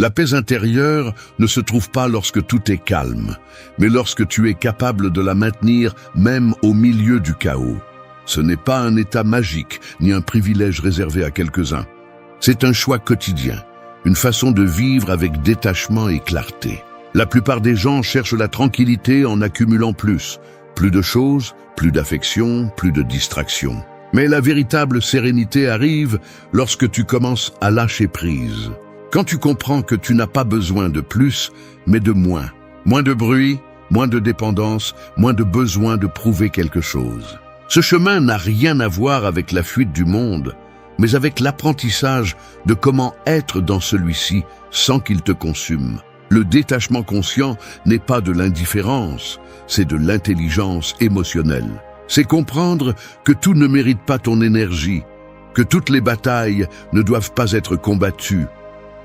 La paix intérieure ne se trouve pas lorsque tout est calme, mais lorsque tu es capable de la maintenir même au milieu du chaos. Ce n'est pas un état magique, ni un privilège réservé à quelques-uns. C'est un choix quotidien, une façon de vivre avec détachement et clarté. La plupart des gens cherchent la tranquillité en accumulant plus de choses, plus d'affection, plus de distractions. Mais la véritable sérénité arrive lorsque tu commences à lâcher prise. Quand tu comprends que tu n'as pas besoin de plus, mais de moins. Moins de bruit, moins de dépendance, moins de besoin de prouver quelque chose. Ce chemin n'a rien à voir avec la fuite du monde, mais avec l'apprentissage de comment être dans celui-ci sans qu'il te consume. Le détachement conscient n'est pas de l'indifférence, c'est de l'intelligence émotionnelle. C'est comprendre que tout ne mérite pas ton énergie, que toutes les batailles ne doivent pas être combattues,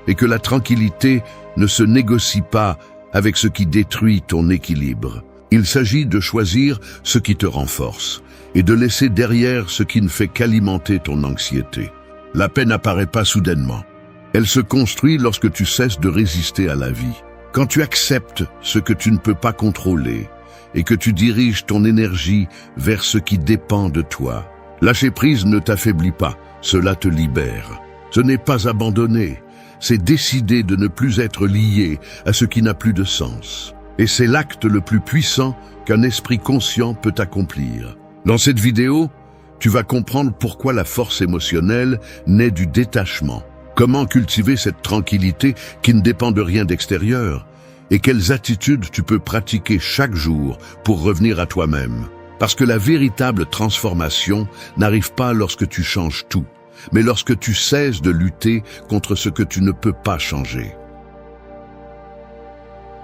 et que la tranquillité ne se négocie pas avec ce qui détruit ton équilibre. Il s'agit de choisir ce qui te renforce et de laisser derrière ce qui ne fait qu'alimenter ton anxiété. La paix n'apparaît pas soudainement. Elle se construit lorsque tu cesses de résister à la vie. Quand tu acceptes ce que tu ne peux pas contrôler et que tu diriges ton énergie vers ce qui dépend de toi. Lâcher prise ne t'affaiblit pas, cela te libère. Ce n'est pas abandonner. C'est décider de ne plus être lié à ce qui n'a plus de sens. Et c'est l'acte le plus puissant qu'un esprit conscient peut accomplir. Dans cette vidéo, tu vas comprendre pourquoi la force émotionnelle naît du détachement, comment cultiver cette tranquillité qui ne dépend de rien d'extérieur, et quelles attitudes tu peux pratiquer chaque jour pour revenir à toi-même. Parce que la véritable transformation n'arrive pas lorsque tu changes tout, mais lorsque tu cesses de lutter contre ce que tu ne peux pas changer.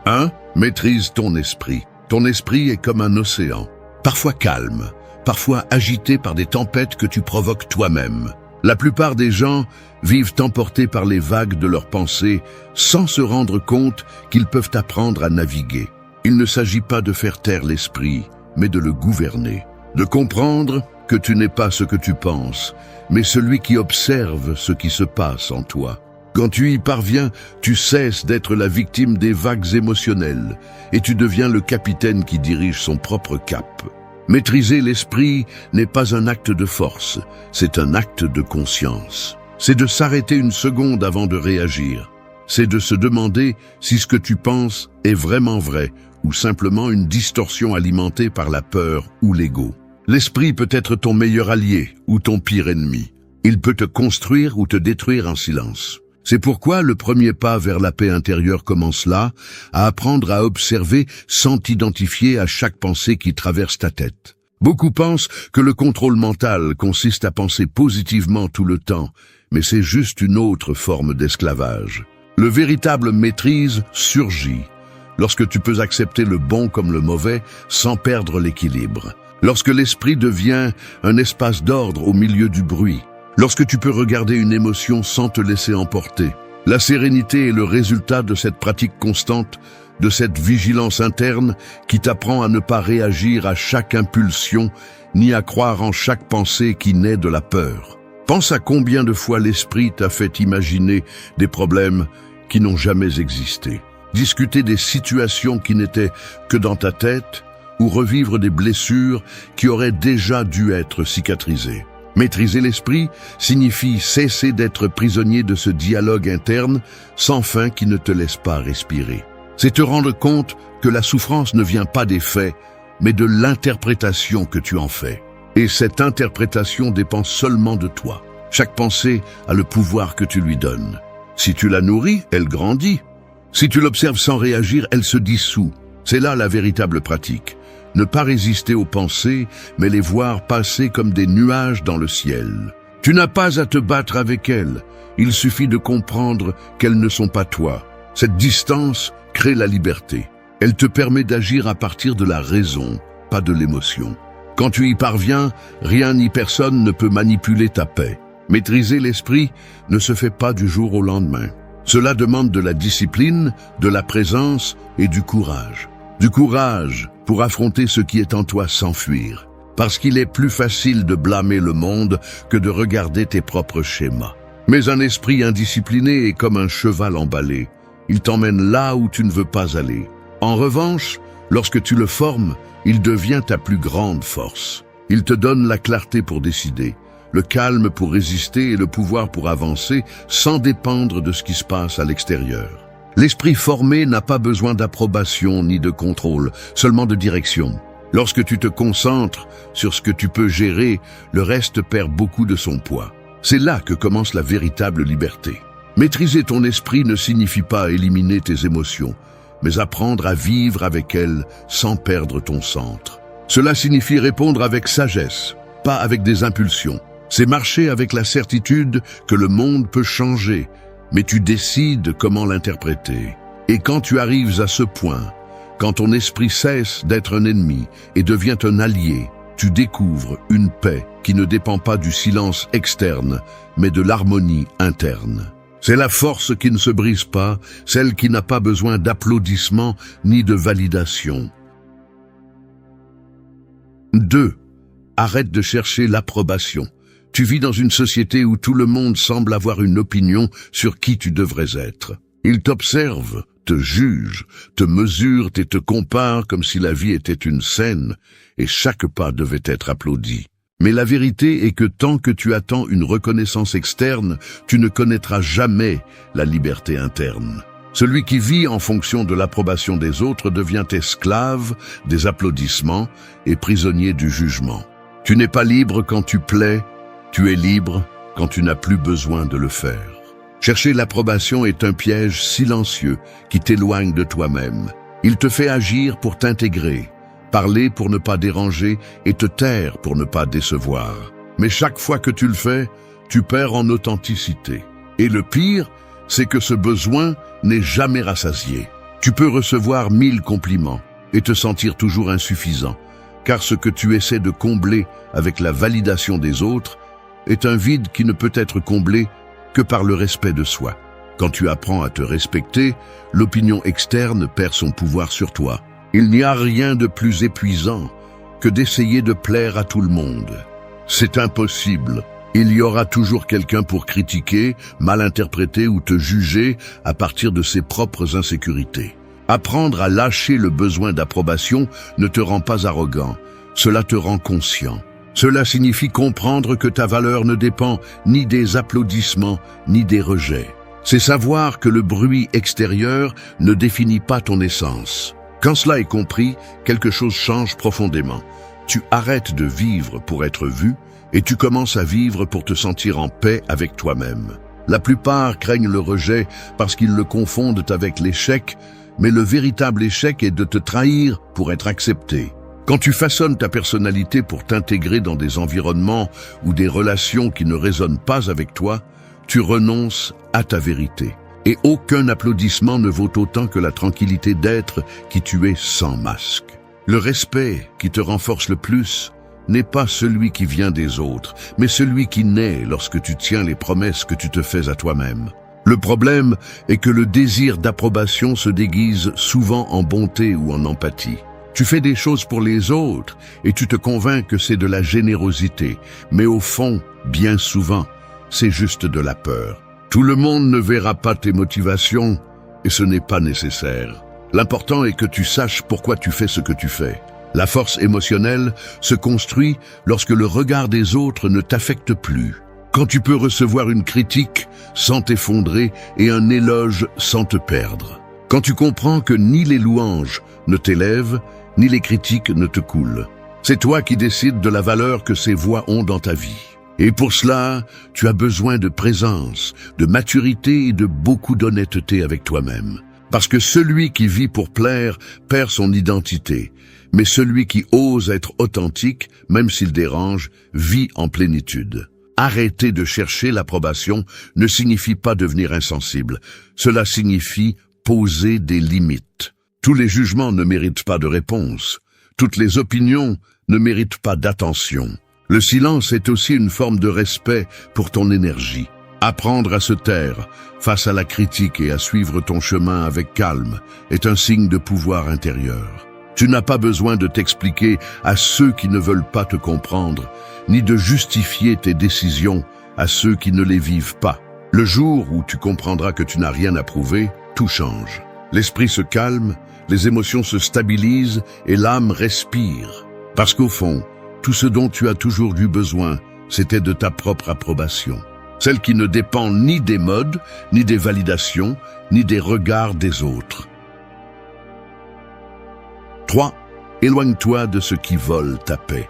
1. Maîtrise ton esprit. Ton esprit est comme un océan, parfois calme, parfois agité par des tempêtes que tu provoques toi-même. La plupart des gens vivent emportés par les vagues de leurs pensées sans se rendre compte qu'ils peuvent apprendre à naviguer. Il ne s'agit pas de faire taire l'esprit, mais de le gouverner, de comprendre que tu n'es pas ce que tu penses, mais celui qui observe ce qui se passe en toi. Quand tu y parviens, tu cesses d'être la victime des vagues émotionnelles et tu deviens le capitaine qui dirige son propre cap. Maîtriser l'esprit n'est pas un acte de force, c'est un acte de conscience. C'est de s'arrêter une seconde avant de réagir. C'est de se demander si ce que tu penses est vraiment vrai ou simplement une distorsion alimentée par la peur ou l'ego. L'esprit peut être ton meilleur allié ou ton pire ennemi. Il peut te construire ou te détruire en silence. C'est pourquoi le premier pas vers la paix intérieure commence là, à apprendre à observer sans t'identifier à chaque pensée qui traverse ta tête. Beaucoup pensent que le contrôle mental consiste à penser positivement tout le temps, mais c'est juste une autre forme d'esclavage. Le véritable maîtrise surgit lorsque tu peux accepter le bon comme le mauvais sans perdre l'équilibre. Lorsque l'esprit devient un espace d'ordre au milieu du bruit. Lorsque tu peux regarder une émotion sans te laisser emporter. La sérénité est le résultat de cette pratique constante, de cette vigilance interne qui t'apprend à ne pas réagir à chaque impulsion, ni à croire en chaque pensée qui naît de la peur. Pense à combien de fois l'esprit t'a fait imaginer des problèmes qui n'ont jamais existé. Discuter des situations qui n'étaient que dans ta tête, ou revivre des blessures qui auraient déjà dû être cicatrisées. Maîtriser l'esprit signifie cesser d'être prisonnier de ce dialogue interne sans fin qui ne te laisse pas respirer. C'est te rendre compte que la souffrance ne vient pas des faits, mais de l'interprétation que tu en fais. Et cette interprétation dépend seulement de toi. Chaque pensée a le pouvoir que tu lui donnes. Si tu la nourris, elle grandit. Si tu l'observes sans réagir, elle se dissout. C'est là la véritable pratique. Ne pas résister aux pensées, mais les voir passer comme des nuages dans le ciel. Tu n'as pas à te battre avec elles. Il suffit de comprendre qu'elles ne sont pas toi. Cette distance crée la liberté. Elle te permet d'agir à partir de la raison, pas de l'émotion. Quand tu y parviens, rien ni personne ne peut manipuler ta paix. Maîtriser l'esprit ne se fait pas du jour au lendemain. Cela demande de la discipline, de la présence et du courage. Du courage pour affronter ce qui est en toi sans fuir. Parce qu'il est plus facile de blâmer le monde que de regarder tes propres schémas. Mais un esprit indiscipliné est comme un cheval emballé. Il t'emmène là où tu ne veux pas aller. En revanche, lorsque tu le formes, il devient ta plus grande force. Il te donne la clarté pour décider, le calme pour résister et le pouvoir pour avancer sans dépendre de ce qui se passe à l'extérieur. L'esprit formé n'a pas besoin d'approbation ni de contrôle, seulement de direction. Lorsque tu te concentres sur ce que tu peux gérer, le reste perd beaucoup de son poids. C'est là que commence la véritable liberté. Maîtriser ton esprit ne signifie pas éliminer tes émotions, mais apprendre à vivre avec elles sans perdre ton centre. Cela signifie répondre avec sagesse, pas avec des impulsions. C'est marcher avec la certitude que le monde peut changer, mais tu décides comment l'interpréter. Et quand tu arrives à ce point, quand ton esprit cesse d'être un ennemi et devient un allié, tu découvres une paix qui ne dépend pas du silence externe, mais de l'harmonie interne. C'est la force qui ne se brise pas, celle qui n'a pas besoin d'applaudissements ni de validation. 2. Arrête de chercher l'approbation. Tu vis dans une société où tout le monde semble avoir une opinion sur qui tu devrais être. Ils t'observent, te jugent, te mesurent et te comparent comme si la vie était une scène et chaque pas devait être applaudi. Mais la vérité est que tant que tu attends une reconnaissance externe, tu ne connaîtras jamais la liberté interne. Celui qui vit en fonction de l'approbation des autres devient esclave des applaudissements et prisonnier du jugement. Tu n'es pas libre quand tu plais, tu es libre quand tu n'as plus besoin de le faire. Chercher l'approbation est un piège silencieux qui t'éloigne de toi-même. Il te fait agir pour t'intégrer, parler pour ne pas déranger et te taire pour ne pas décevoir. Mais chaque fois que tu le fais, tu perds en authenticité. Et le pire, c'est que ce besoin n'est jamais rassasié. Tu peux recevoir 1000 compliments et te sentir toujours insuffisant, car ce que tu essaies de combler avec la validation des autres est un vide qui ne peut être comblé que par le respect de soi. Quand tu apprends à te respecter, l'opinion externe perd son pouvoir sur toi. Il n'y a rien de plus épuisant que d'essayer de plaire à tout le monde. C'est impossible. Il y aura toujours quelqu'un pour critiquer, mal interpréter ou te juger à partir de ses propres insécurités. Apprendre à lâcher le besoin d'approbation ne te rend pas arrogant, cela te rend conscient. Cela signifie comprendre que ta valeur ne dépend ni des applaudissements ni des rejets. C'est savoir que le bruit extérieur ne définit pas ton essence. Quand cela est compris, quelque chose change profondément. Tu arrêtes de vivre pour être vu et tu commences à vivre pour te sentir en paix avec toi-même. La plupart craignent le rejet parce qu'ils le confondent avec l'échec, mais le véritable échec est de te trahir pour être accepté. Quand tu façonnes ta personnalité pour t'intégrer dans des environnements ou des relations qui ne résonnent pas avec toi, tu renonces à ta vérité. Et aucun applaudissement ne vaut autant que la tranquillité d'être qui tu es sans masque. Le respect qui te renforce le plus n'est pas celui qui vient des autres, mais celui qui naît lorsque tu tiens les promesses que tu te fais à toi-même. Le problème est que le désir d'approbation se déguise souvent en bonté ou en empathie. Tu fais des choses pour les autres et tu te convaincs que c'est de la générosité, mais au fond, bien souvent, c'est juste de la peur. Tout le monde ne verra pas tes motivations et ce n'est pas nécessaire. L'important est que tu saches pourquoi tu fais ce que tu fais. La force émotionnelle se construit lorsque le regard des autres ne t'affecte plus. Quand tu peux recevoir une critique sans t'effondrer et un éloge sans te perdre. Quand tu comprends que ni les louanges ne t'élèvent, ni les critiques ne te coulent. C'est toi qui décides de la valeur que ces voix ont dans ta vie. Et pour cela, tu as besoin de présence, de maturité et de beaucoup d'honnêteté avec toi-même. Parce que celui qui vit pour plaire perd son identité, mais celui qui ose être authentique, même s'il dérange, vit en plénitude. Arrêter de chercher l'approbation ne signifie pas devenir insensible. Cela signifie poser des limites. Tous les jugements ne méritent pas de réponse. Toutes les opinions ne méritent pas d'attention. Le silence est aussi une forme de respect pour ton énergie. Apprendre à se taire face à la critique et à suivre ton chemin avec calme est un signe de pouvoir intérieur. Tu n'as pas besoin de t'expliquer à ceux qui ne veulent pas te comprendre, ni de justifier tes décisions à ceux qui ne les vivent pas. Le jour où tu comprendras que tu n'as rien à prouver, tout change. L'esprit se calme, les émotions se stabilisent et l'âme respire. Parce qu'au fond, tout ce dont tu as toujours eu besoin, c'était de ta propre approbation. Celle qui ne dépend ni des modes, ni des validations, ni des regards des autres. 3. Éloigne-toi de ce qui vole ta paix.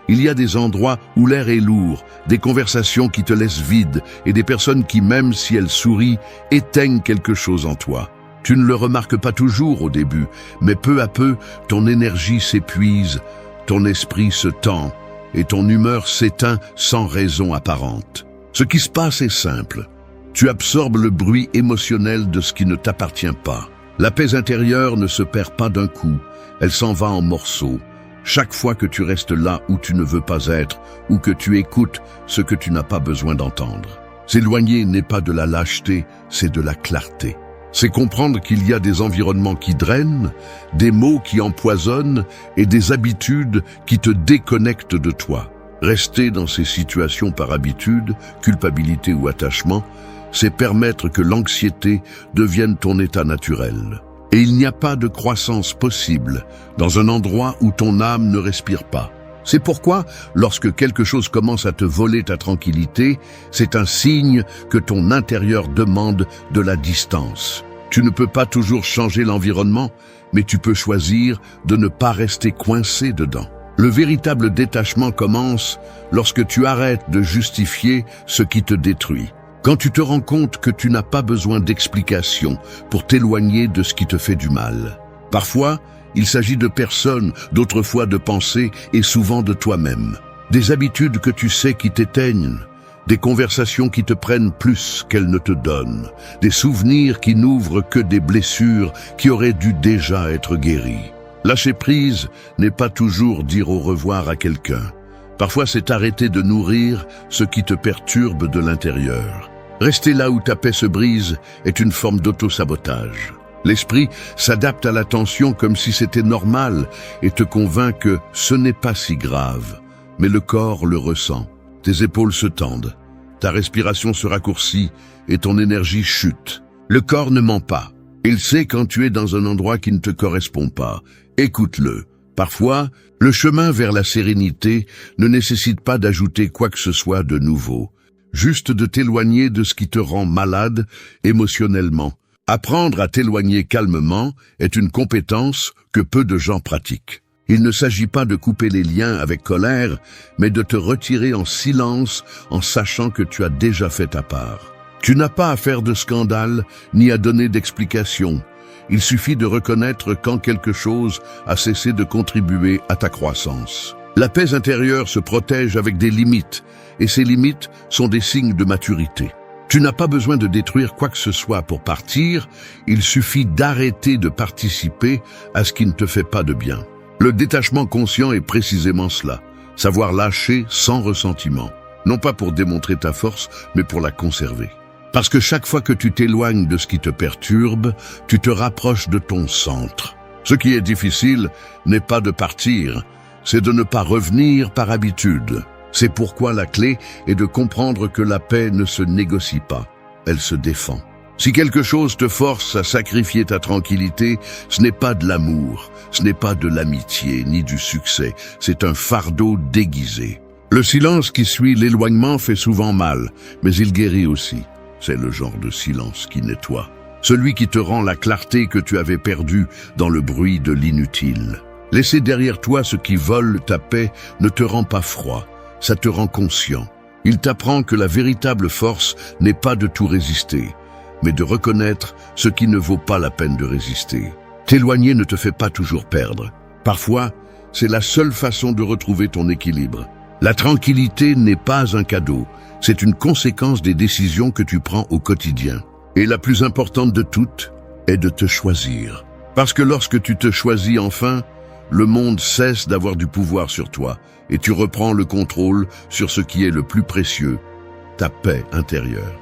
Il y a des endroits où l'air est lourd, des conversations qui te laissent vide et des personnes qui, même si elles sourient, éteignent quelque chose en toi. Tu ne le remarques pas toujours au début, mais peu à peu, ton énergie s'épuise, ton esprit se tend et ton humeur s'éteint sans raison apparente. Ce qui se passe est simple. Tu absorbes le bruit émotionnel de ce qui ne t'appartient pas. La paix intérieure ne se perd pas d'un coup, elle s'en va en morceaux. Chaque fois que tu restes là où tu ne veux pas être ou que tu écoutes ce que tu n'as pas besoin d'entendre. S'éloigner n'est pas de la lâcheté, c'est de la clarté. C'est comprendre qu'il y a des environnements qui drainent, des mots qui empoisonnent et des habitudes qui te déconnectent de toi. Rester dans ces situations par habitude, culpabilité ou attachement, c'est permettre que l'anxiété devienne ton état naturel. Et il n'y a pas de croissance possible dans un endroit où ton âme ne respire pas. C'est pourquoi, lorsque quelque chose commence à te voler ta tranquillité, c'est un signe que ton intérieur demande de la distance. Tu ne peux pas toujours changer l'environnement, mais tu peux choisir de ne pas rester coincé dedans. Le véritable détachement commence lorsque tu arrêtes de justifier ce qui te détruit. Quand tu te rends compte que tu n'as pas besoin d'explications pour t'éloigner de ce qui te fait du mal. Parfois, il s'agit de personnes, d'autres fois de pensées et souvent de toi-même. Des habitudes que tu sais qui t'éteignent, des conversations qui te prennent plus qu'elles ne te donnent, des souvenirs qui n'ouvrent que des blessures qui auraient dû déjà être guéries. Lâcher prise n'est pas toujours dire au revoir à quelqu'un. Parfois, c'est arrêter de nourrir ce qui te perturbe de l'intérieur. Rester là où ta paix se brise est une forme d'auto-sabotage. L'esprit s'adapte à la tension comme si c'était normal et te convainc que ce n'est pas si grave. Mais le corps le ressent. Tes épaules se tendent, ta respiration se raccourcit et ton énergie chute. Le corps ne ment pas. Il sait quand tu es dans un endroit qui ne te correspond pas. Écoute-le. Parfois, le chemin vers la sérénité ne nécessite pas d'ajouter quoi que ce soit de nouveau. Juste de t'éloigner de ce qui te rend malade émotionnellement. Apprendre à t'éloigner calmement est une compétence que peu de gens pratiquent. Il ne s'agit pas de couper les liens avec colère, mais de te retirer en silence en sachant que tu as déjà fait ta part. Tu n'as pas à faire de scandale ni à donner d'explications. Il suffit de reconnaître quand quelque chose a cessé de contribuer à ta croissance. La paix intérieure se protège avec des limites, et ces limites sont des signes de maturité. Tu n'as pas besoin de détruire quoi que ce soit pour partir, il suffit d'arrêter de participer à ce qui ne te fait pas de bien. Le détachement conscient est précisément cela, savoir lâcher sans ressentiment, non pas pour démontrer ta force, mais pour la conserver. Parce que chaque fois que tu t'éloignes de ce qui te perturbe, tu te rapproches de ton centre. Ce qui est difficile n'est pas de partir, c'est de ne pas revenir par habitude. C'est pourquoi la clé est de comprendre que la paix ne se négocie pas, elle se défend. Si quelque chose te force à sacrifier ta tranquillité, ce n'est pas de l'amour, ce n'est pas de l'amitié ni du succès, c'est un fardeau déguisé. Le silence qui suit l'éloignement fait souvent mal, mais il guérit aussi. C'est le genre de silence qui nettoie. Celui qui te rend la clarté que tu avais perdue dans le bruit de l'inutile. Laisser derrière toi ce qui vole ta paix ne te rend pas froid, ça te rend conscient. Il t'apprend que la véritable force n'est pas de tout résister, mais de reconnaître ce qui ne vaut pas la peine de résister. T'éloigner ne te fait pas toujours perdre. Parfois, c'est la seule façon de retrouver ton équilibre. La tranquillité n'est pas un cadeau, c'est une conséquence des décisions que tu prends au quotidien. Et la plus importante de toutes est de te choisir. Parce que lorsque tu te choisis enfin, le monde cesse d'avoir du pouvoir sur toi et tu reprends le contrôle sur ce qui est le plus précieux, ta paix intérieure.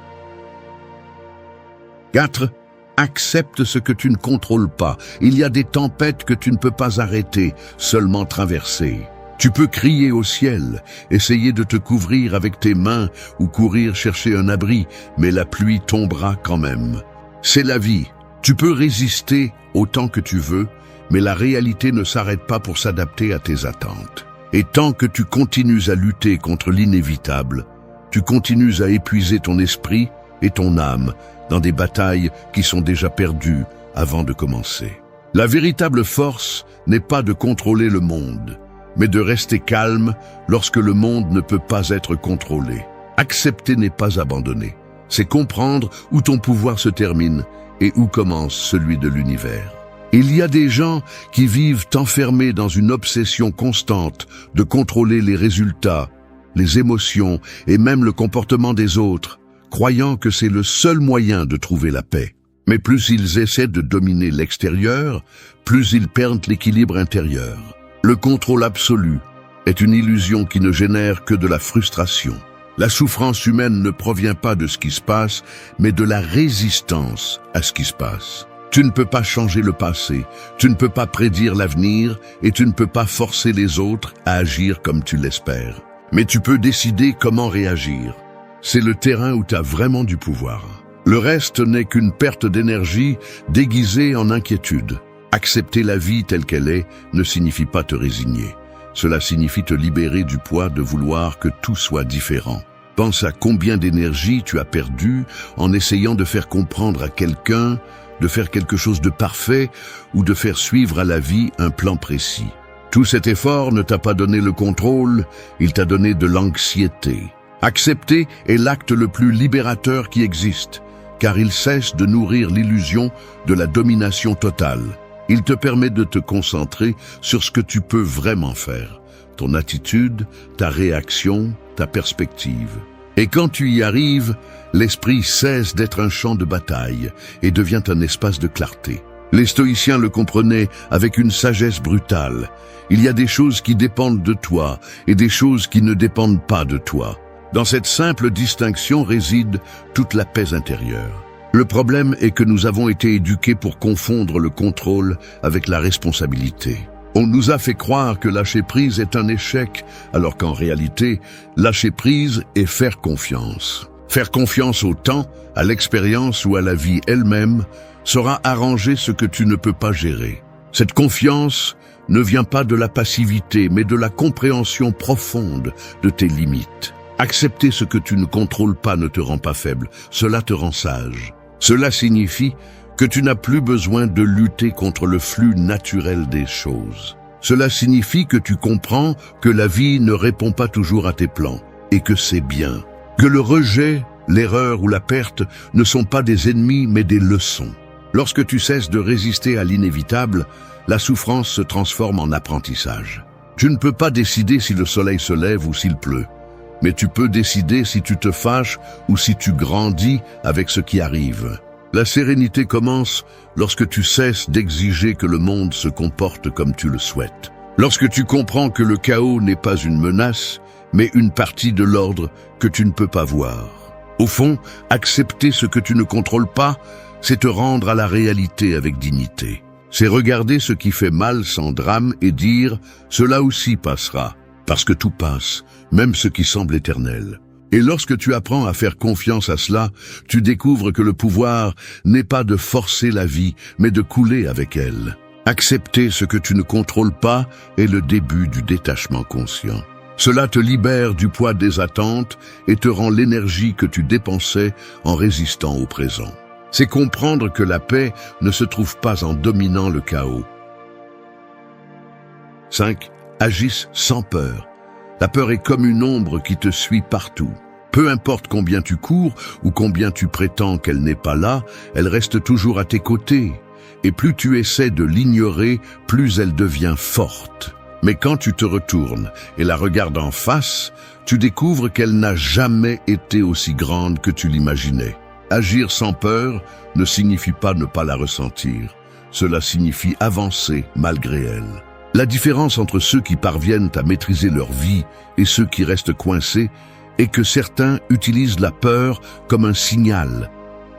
4. Accepte ce que tu ne contrôles pas. Il y a des tempêtes que tu ne peux pas arrêter, seulement traverser. Tu peux crier au ciel, essayer de te couvrir avec tes mains ou courir chercher un abri, mais la pluie tombera quand même. C'est la vie. Tu peux résister autant que tu veux, mais la réalité ne s'arrête pas pour s'adapter à tes attentes. Et tant que tu continues à lutter contre l'inévitable, tu continues à épuiser ton esprit et ton âme dans des batailles qui sont déjà perdues avant de commencer. La véritable force n'est pas de contrôler le monde, mais de rester calme lorsque le monde ne peut pas être contrôlé. Accepter n'est pas abandonner. C'est comprendre où ton pouvoir se termine et où commence celui de l'univers. Il y a des gens qui vivent enfermés dans une obsession constante de contrôler les résultats, les émotions et même le comportement des autres, croyant que c'est le seul moyen de trouver la paix. Mais plus ils essaient de dominer l'extérieur, plus ils perdent l'équilibre intérieur. Le contrôle absolu est une illusion qui ne génère que de la frustration. La souffrance humaine ne provient pas de ce qui se passe, mais de la résistance à ce qui se passe. Tu ne peux pas changer le passé, tu ne peux pas prédire l'avenir et tu ne peux pas forcer les autres à agir comme tu l'espères. Mais tu peux décider comment réagir. C'est le terrain où tu as vraiment du pouvoir. Le reste n'est qu'une perte d'énergie déguisée en inquiétude. Accepter la vie telle qu'elle est ne signifie pas te résigner. Cela signifie te libérer du poids de vouloir que tout soit différent. Pense à combien d'énergie tu as perdu en essayant de faire comprendre à quelqu'un, de faire quelque chose de parfait ou de faire suivre à la vie un plan précis. Tout cet effort ne t'a pas donné le contrôle, il t'a donné de l'anxiété. Accepter est l'acte le plus libérateur qui existe, car il cesse de nourrir l'illusion de la domination totale. Il te permet de te concentrer sur ce que tu peux vraiment faire, ton attitude, ta réaction, ta perspective. Et quand tu y arrives, l'esprit cesse d'être un champ de bataille et devient un espace de clarté. Les stoïciens le comprenaient avec une sagesse brutale. Il y a des choses qui dépendent de toi et des choses qui ne dépendent pas de toi. Dans cette simple distinction réside toute la paix intérieure. Le problème est que nous avons été éduqués pour confondre le contrôle avec la responsabilité. On nous a fait croire que lâcher prise est un échec, alors qu'en réalité, lâcher prise est faire confiance. Faire confiance au temps, à l'expérience ou à la vie elle-même saura arranger ce que tu ne peux pas gérer. Cette confiance ne vient pas de la passivité, mais de la compréhension profonde de tes limites. Accepter ce que tu ne contrôles pas ne te rend pas faible, cela te rend sage. Cela signifie que tu n'as plus besoin de lutter contre le flux naturel des choses. Cela signifie que tu comprends que la vie ne répond pas toujours à tes plans, et que c'est bien. Que le rejet, l'erreur ou la perte ne sont pas des ennemis mais des leçons. Lorsque tu cesses de résister à l'inévitable, la souffrance se transforme en apprentissage. Tu ne peux pas décider si le soleil se lève ou s'il pleut. Mais tu peux décider si tu te fâches ou si tu grandis avec ce qui arrive. La sérénité commence lorsque tu cesses d'exiger que le monde se comporte comme tu le souhaites. Lorsque tu comprends que le chaos n'est pas une menace, mais une partie de l'ordre que tu ne peux pas voir. Au fond, accepter ce que tu ne contrôles pas, c'est te rendre à la réalité avec dignité. C'est regarder ce qui fait mal sans drame et dire « cela aussi passera ». Parce que tout passe, même ce qui semble éternel. Et lorsque tu apprends à faire confiance à cela, tu découvres que le pouvoir n'est pas de forcer la vie, mais de couler avec elle. Accepter ce que tu ne contrôles pas est le début du détachement conscient. Cela te libère du poids des attentes et te rend l'énergie que tu dépensais en résistant au présent. C'est comprendre que la paix ne se trouve pas en dominant le chaos. 5. Agisse sans peur. La peur est comme une ombre qui te suit partout. Peu importe combien tu cours ou combien tu prétends qu'elle n'est pas là, elle reste toujours à tes côtés. Et plus tu essaies de l'ignorer, plus elle devient forte. Mais quand tu te retournes et la regardes en face, tu découvres qu'elle n'a jamais été aussi grande que tu l'imaginais. Agir sans peur ne signifie pas ne pas la ressentir. Cela signifie avancer malgré elle. La différence entre ceux qui parviennent à maîtriser leur vie et ceux qui restent coincés est que certains utilisent la peur comme un signal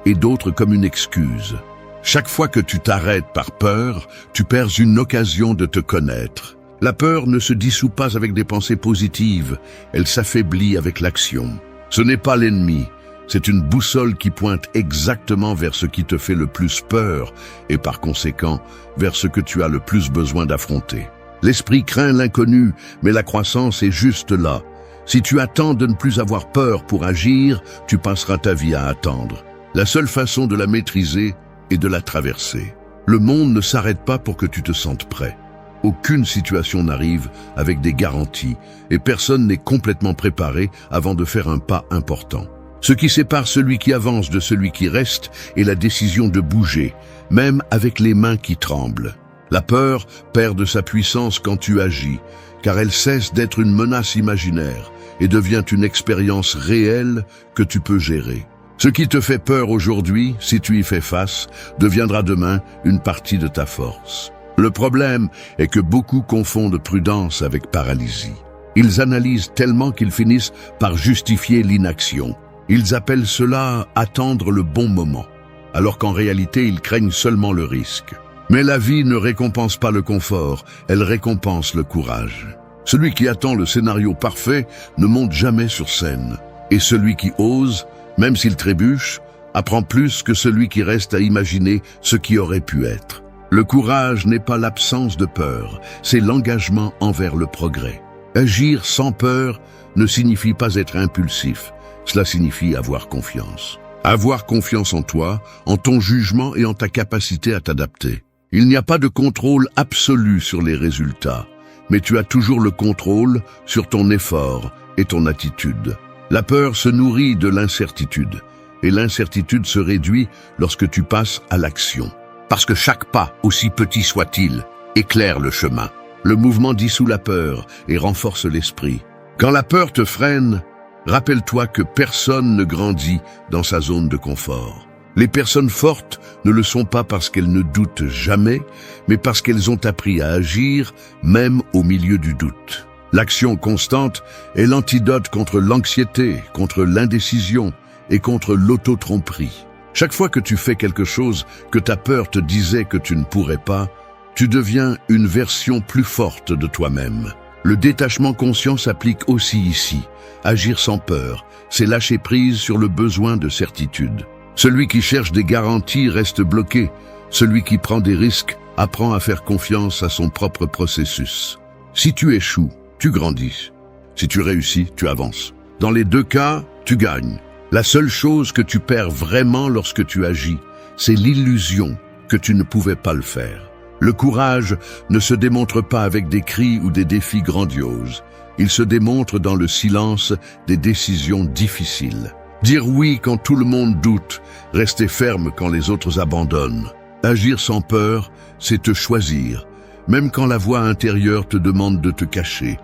et d'autres comme une excuse. Chaque fois que tu t'arrêtes par peur, tu perds une occasion de te connaître. La peur ne se dissout pas avec des pensées positives, elle s'affaiblit avec l'action. Ce n'est pas l'ennemi, C'est une boussole qui pointe exactement vers ce qui te fait le plus peur et par conséquent vers ce que tu as le plus besoin d'affronter. L'esprit craint l'inconnu, mais la croissance est juste là. Si tu attends de ne plus avoir peur pour agir, tu passeras ta vie à attendre. La seule façon de la maîtriser est de la traverser. Le monde ne s'arrête pas pour que tu te sentes prêt. Aucune situation n'arrive avec des garanties et personne n'est complètement préparé avant de faire un pas important. Ce qui sépare celui qui avance de celui qui reste est la décision de bouger, même avec les mains qui tremblent. La peur perd de sa puissance quand tu agis, car elle cesse d'être une menace imaginaire et devient une expérience réelle que tu peux gérer. Ce qui te fait peur aujourd'hui, si tu y fais face, deviendra demain une partie de ta force. Le problème est que beaucoup confondent prudence avec paralysie. Ils analysent tellement qu'ils finissent par justifier l'inaction. Ils appellent cela « attendre le bon moment », alors qu'en réalité ils craignent seulement le risque. Mais la vie ne récompense pas le confort, elle récompense le courage. Celui qui attend le scénario parfait ne monte jamais sur scène. Et celui qui ose, même s'il trébuche, apprend plus que celui qui reste à imaginer ce qui aurait pu être. Le courage n'est pas l'absence de peur, c'est l'engagement envers le progrès. Agir sans peur ne signifie pas être impulsif, cela signifie avoir confiance. Avoir confiance en toi, en ton jugement et en ta capacité à t'adapter. Il n'y a pas de contrôle absolu sur les résultats, mais tu as toujours le contrôle sur ton effort et ton attitude. La peur se nourrit de l'incertitude, et l'incertitude se réduit lorsque tu passes à l'action. Parce que chaque pas, aussi petit soit-il, éclaire le chemin. Le mouvement dissout la peur et renforce l'esprit. Quand la peur te freine, rappelle-toi que personne ne grandit dans sa zone de confort. Les personnes fortes ne le sont pas parce qu'elles ne doutent jamais, mais parce qu'elles ont appris à agir même au milieu du doute. L'action constante est l'antidote contre l'anxiété, contre l'indécision et contre l'auto-tromperie. Chaque fois que tu fais quelque chose que ta peur te disait que tu ne pourrais pas, tu deviens une version plus forte de toi-même. Le détachement conscient s'applique aussi ici. Agir sans peur, c'est lâcher prise sur le besoin de certitude. Celui qui cherche des garanties reste bloqué. Celui qui prend des risques apprend à faire confiance à son propre processus. Si tu échoues, tu grandis. Si tu réussis, tu avances. Dans les deux cas, tu gagnes. La seule chose que tu perds vraiment lorsque tu agis, c'est l'illusion que tu ne pouvais pas le faire. Le courage ne se démontre pas avec des cris ou des défis grandioses. Il se démontre dans le silence des décisions difficiles. Dire oui quand tout le monde doute, rester ferme quand les autres abandonnent. Agir sans peur, c'est te choisir, même quand la voix intérieure te demande de te cacher.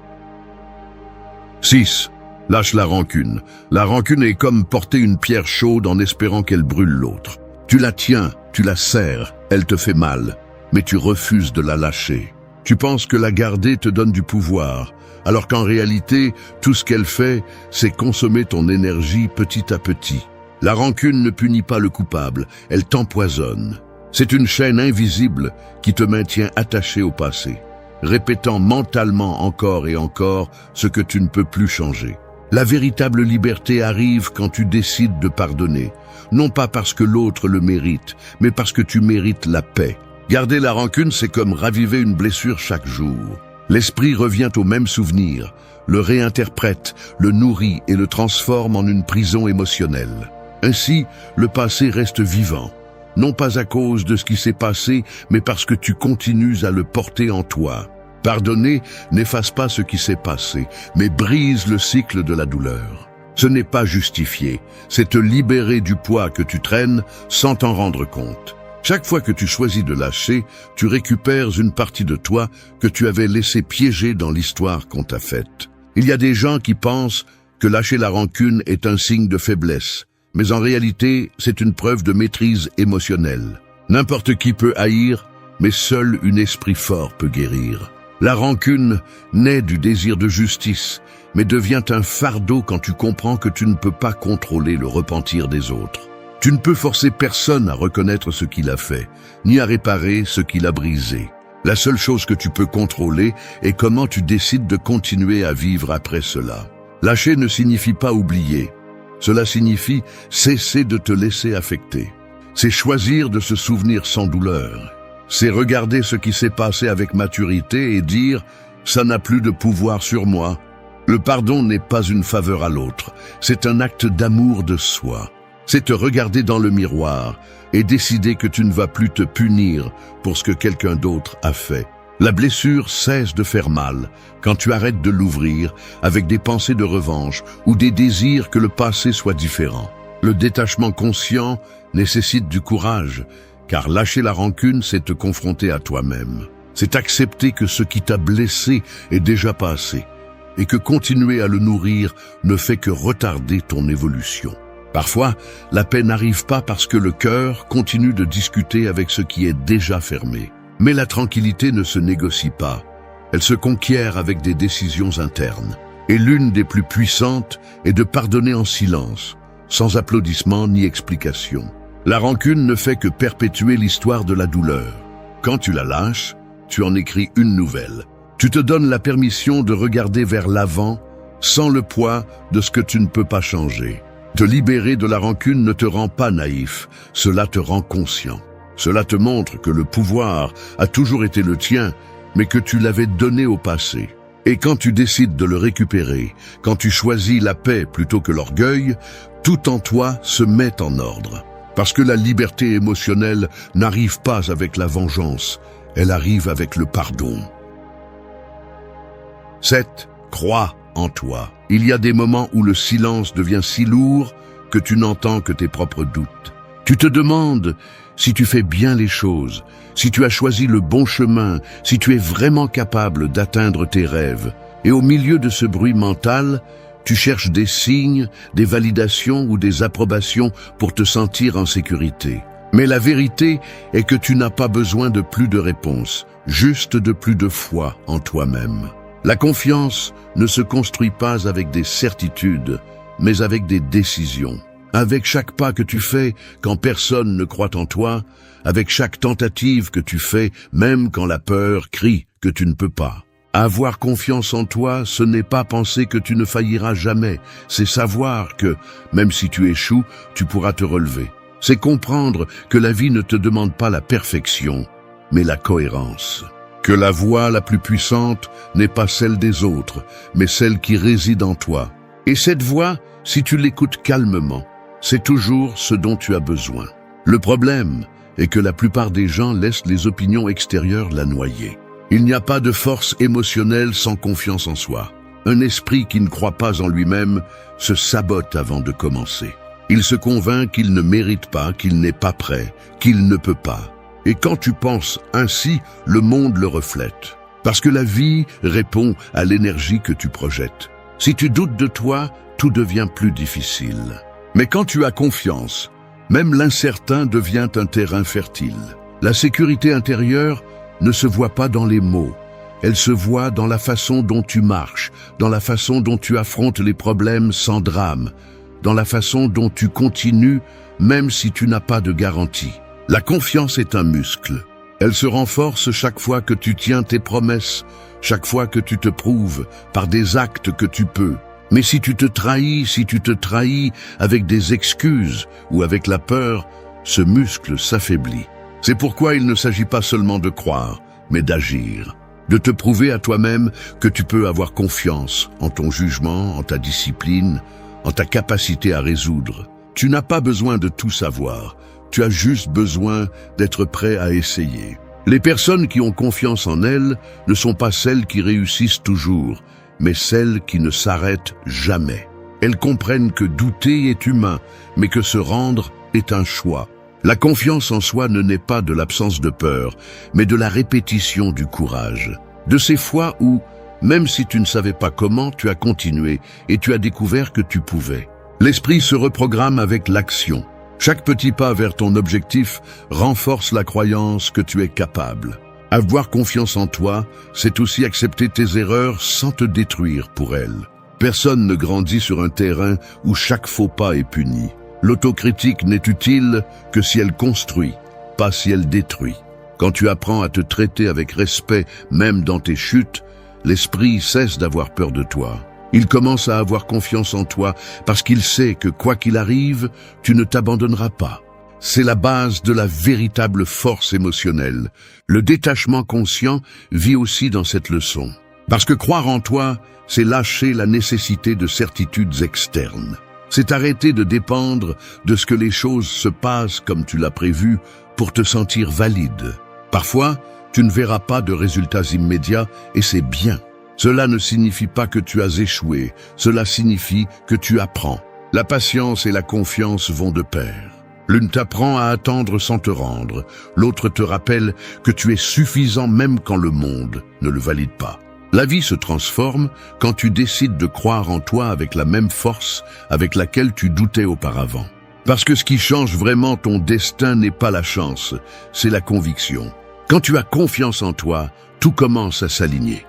6. Lâche la rancune. La rancune est comme porter une pierre chaude en espérant qu'elle brûle l'autre. Tu la tiens, tu la serres, elle te fait mal, mais tu refuses de la lâcher. Tu penses que la garder te donne du pouvoir, alors qu'en réalité, tout ce qu'elle fait, c'est consommer ton énergie petit à petit. La rancune ne punit pas le coupable, elle t'empoisonne. C'est une chaîne invisible qui te maintient attaché au passé, répétant mentalement encore et encore ce que tu ne peux plus changer. La véritable liberté arrive quand tu décides de pardonner, non pas parce que l'autre le mérite, mais parce que tu mérites la paix. Garder la rancune, c'est comme raviver une blessure chaque jour. L'esprit revient au même souvenir, le réinterprète, le nourrit et le transforme en une prison émotionnelle. Ainsi, le passé reste vivant, non pas à cause de ce qui s'est passé, mais parce que tu continues à le porter en toi. Pardonner n'efface pas ce qui s'est passé, mais brise le cycle de la douleur. Ce n'est pas justifié, c'est te libérer du poids que tu traînes sans t'en rendre compte. Chaque fois que tu choisis de lâcher, tu récupères une partie de toi que tu avais laissé piéger dans l'histoire qu'on t'a faite. Il y a des gens qui pensent que lâcher la rancune est un signe de faiblesse, mais en réalité, c'est une preuve de maîtrise émotionnelle. N'importe qui peut haïr, mais seul un esprit fort peut guérir. La rancune naît du désir de justice, mais devient un fardeau quand tu comprends que tu ne peux pas contrôler le repentir des autres. Tu ne peux forcer personne à reconnaître ce qu'il a fait, ni à réparer ce qu'il a brisé. La seule chose que tu peux contrôler est comment tu décides de continuer à vivre après cela. Lâcher ne signifie pas oublier. Cela signifie cesser de te laisser affecter. C'est choisir de se souvenir sans douleur. C'est regarder ce qui s'est passé avec maturité et dire « ça n'a plus de pouvoir sur moi ». Le pardon n'est pas une faveur à l'autre, c'est un acte d'amour de soi. C'est te regarder dans le miroir et décider que tu ne vas plus te punir pour ce que quelqu'un d'autre a fait. La blessure cesse de faire mal quand tu arrêtes de l'ouvrir avec des pensées de revanche ou des désirs que le passé soit différent. Le détachement conscient nécessite du courage, car lâcher la rancune, c'est te confronter à toi-même. C'est accepter que ce qui t'a blessé est déjà passé et que continuer à le nourrir ne fait que retarder ton évolution. Parfois, la paix n'arrive pas parce que le cœur continue de discuter avec ce qui est déjà fermé. Mais la tranquillité ne se négocie pas, elle se conquiert avec des décisions internes. Et l'une des plus puissantes est de pardonner en silence, sans applaudissements ni explication. La rancune ne fait que perpétuer l'histoire de la douleur. Quand tu la lâches, tu en écris une nouvelle. Tu te donnes la permission de regarder vers l'avant, sans le poids de ce que tu ne peux pas changer. Te libérer de la rancune ne te rend pas naïf, cela te rend conscient. Cela te montre que le pouvoir a toujours été le tien, mais que tu l'avais donné au passé. Et quand tu décides de le récupérer, quand tu choisis la paix plutôt que l'orgueil, tout en toi se met en ordre. Parce que la liberté émotionnelle n'arrive pas avec la vengeance, elle arrive avec le pardon. 7. Crois en toi. Il y a des moments où le silence devient si lourd que tu n'entends que tes propres doutes. Tu te demandes si tu fais bien les choses, si tu as choisi le bon chemin, si tu es vraiment capable d'atteindre tes rêves. Et au milieu de ce bruit mental, tu cherches des signes, des validations ou des approbations pour te sentir en sécurité. Mais la vérité est que tu n'as pas besoin de plus de réponses, juste de plus de foi en toi-même. La confiance ne se construit pas avec des certitudes, mais avec des décisions. Avec chaque pas que tu fais quand personne ne croit en toi, avec chaque tentative que tu fais, même quand la peur crie que tu ne peux pas. Avoir confiance en toi, ce n'est pas penser que tu ne failliras jamais, c'est savoir que, même si tu échoues, tu pourras te relever. C'est comprendre que la vie ne te demande pas la perfection, mais la cohérence. Que la voix la plus puissante n'est pas celle des autres, mais celle qui réside en toi. Et cette voix, si tu l'écoutes calmement, c'est toujours ce dont tu as besoin. Le problème est que la plupart des gens laissent les opinions extérieures la noyer. Il n'y a pas de force émotionnelle sans confiance en soi. Un esprit qui ne croit pas en lui-même se sabote avant de commencer. Il se convainc qu'il ne mérite pas, qu'il n'est pas prêt, qu'il ne peut pas. Et quand tu penses ainsi, le monde le reflète. Parce que la vie répond à l'énergie que tu projettes. Si tu doutes de toi, tout devient plus difficile. Mais quand tu as confiance, même l'incertain devient un terrain fertile. La sécurité intérieure ne se voit pas dans les mots. Elle se voit dans la façon dont tu marches, dans la façon dont tu affrontes les problèmes sans drame, dans la façon dont tu continues même si tu n'as pas de garantie. La confiance est un muscle. Elle se renforce chaque fois que tu tiens tes promesses, chaque fois que tu te prouves par des actes que tu peux. Mais si tu te trahis avec des excuses ou avec la peur, ce muscle s'affaiblit. C'est pourquoi il ne s'agit pas seulement de croire, mais d'agir. De te prouver à toi-même que tu peux avoir confiance en ton jugement, en ta discipline, en ta capacité à résoudre. Tu n'as pas besoin de tout savoir. Tu as juste besoin d'être prêt à essayer. Les personnes qui ont confiance en elles ne sont pas celles qui réussissent toujours, mais celles qui ne s'arrêtent jamais. Elles comprennent que douter est humain, mais que se rendre est un choix. La confiance en soi ne naît pas de l'absence de peur, mais de la répétition du courage. De ces fois où, même si tu ne savais pas comment, tu as continué et tu as découvert que tu pouvais. L'esprit se reprogramme avec l'action. Chaque petit pas vers ton objectif renforce la croyance que tu es capable. Avoir confiance en toi, c'est aussi accepter tes erreurs sans te détruire pour elles. Personne ne grandit sur un terrain où chaque faux pas est puni. L'autocritique n'est utile que si elle construit, pas si elle détruit. Quand tu apprends à te traiter avec respect, même dans tes chutes, l'esprit cesse d'avoir peur de toi. Il commence à avoir confiance en toi parce qu'il sait que quoi qu'il arrive, tu ne t'abandonneras pas. C'est la base de la véritable force émotionnelle. Le détachement conscient vit aussi dans cette leçon. Parce que croire en toi, c'est lâcher la nécessité de certitudes externes. C'est arrêter de dépendre de ce que les choses se passent comme tu l'as prévu pour te sentir valide. Parfois, tu ne verras pas de résultats immédiats et c'est bien. Cela ne signifie pas que tu as échoué, cela signifie que tu apprends. La patience et la confiance vont de pair. L'une t'apprend à attendre sans te rendre, l'autre te rappelle que tu es suffisant même quand le monde ne le valide pas. La vie se transforme quand tu décides de croire en toi avec la même force avec laquelle tu doutais auparavant. Parce que ce qui change vraiment ton destin n'est pas la chance, c'est la conviction. Quand tu as confiance en toi, tout commence à s'aligner.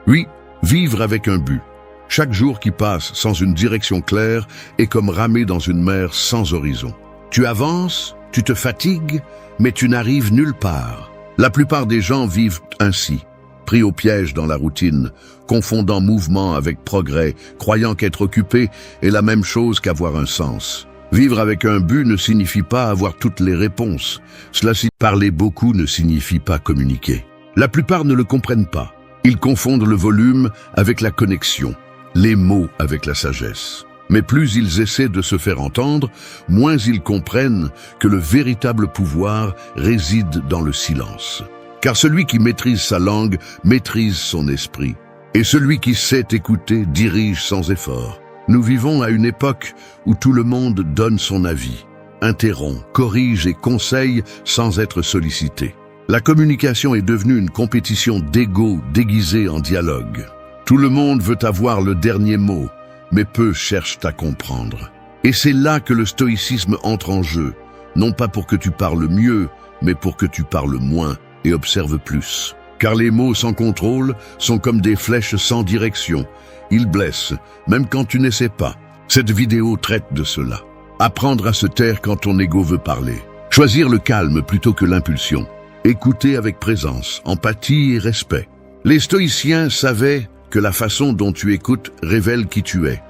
Oui, vivre avec un but. Chaque jour qui passe sans une direction claire est comme ramer dans une mer sans horizon. Tu avances, tu te fatigues, mais tu n'arrives nulle part. La plupart des gens vivent ainsi, pris au piège dans la routine, confondant mouvement avec progrès, croyant qu'être occupé est la même chose qu'avoir un sens. Vivre avec un but ne signifie pas avoir toutes les réponses. Cela signifie parler beaucoup ne signifie pas communiquer. La plupart ne le comprennent pas. Ils confondent le volume avec la connexion, les mots avec la sagesse. Mais plus ils essaient de se faire entendre, moins ils comprennent que le véritable pouvoir réside dans le silence. Car celui qui maîtrise sa langue maîtrise son esprit. Et celui qui sait écouter dirige sans effort. Nous vivons à une époque où tout le monde donne son avis, interrompt, corrige et conseille sans être sollicité. La communication est devenue une compétition d'ego déguisée en dialogue. Tout le monde veut avoir le dernier mot, mais peu cherchent à comprendre. Et c'est là que le stoïcisme entre en jeu, non pas pour que tu parles mieux, mais pour que tu parles moins et observes plus. Car les mots sans contrôle sont comme des flèches sans direction. Ils blessent, même quand tu n'essaies pas. Cette vidéo traite de cela. Apprendre à se taire quand ton ego veut parler. Choisir le calme plutôt que l'impulsion. Écouter avec présence, empathie et respect. Les stoïciens savaient que la façon dont tu écoutes révèle qui tu es.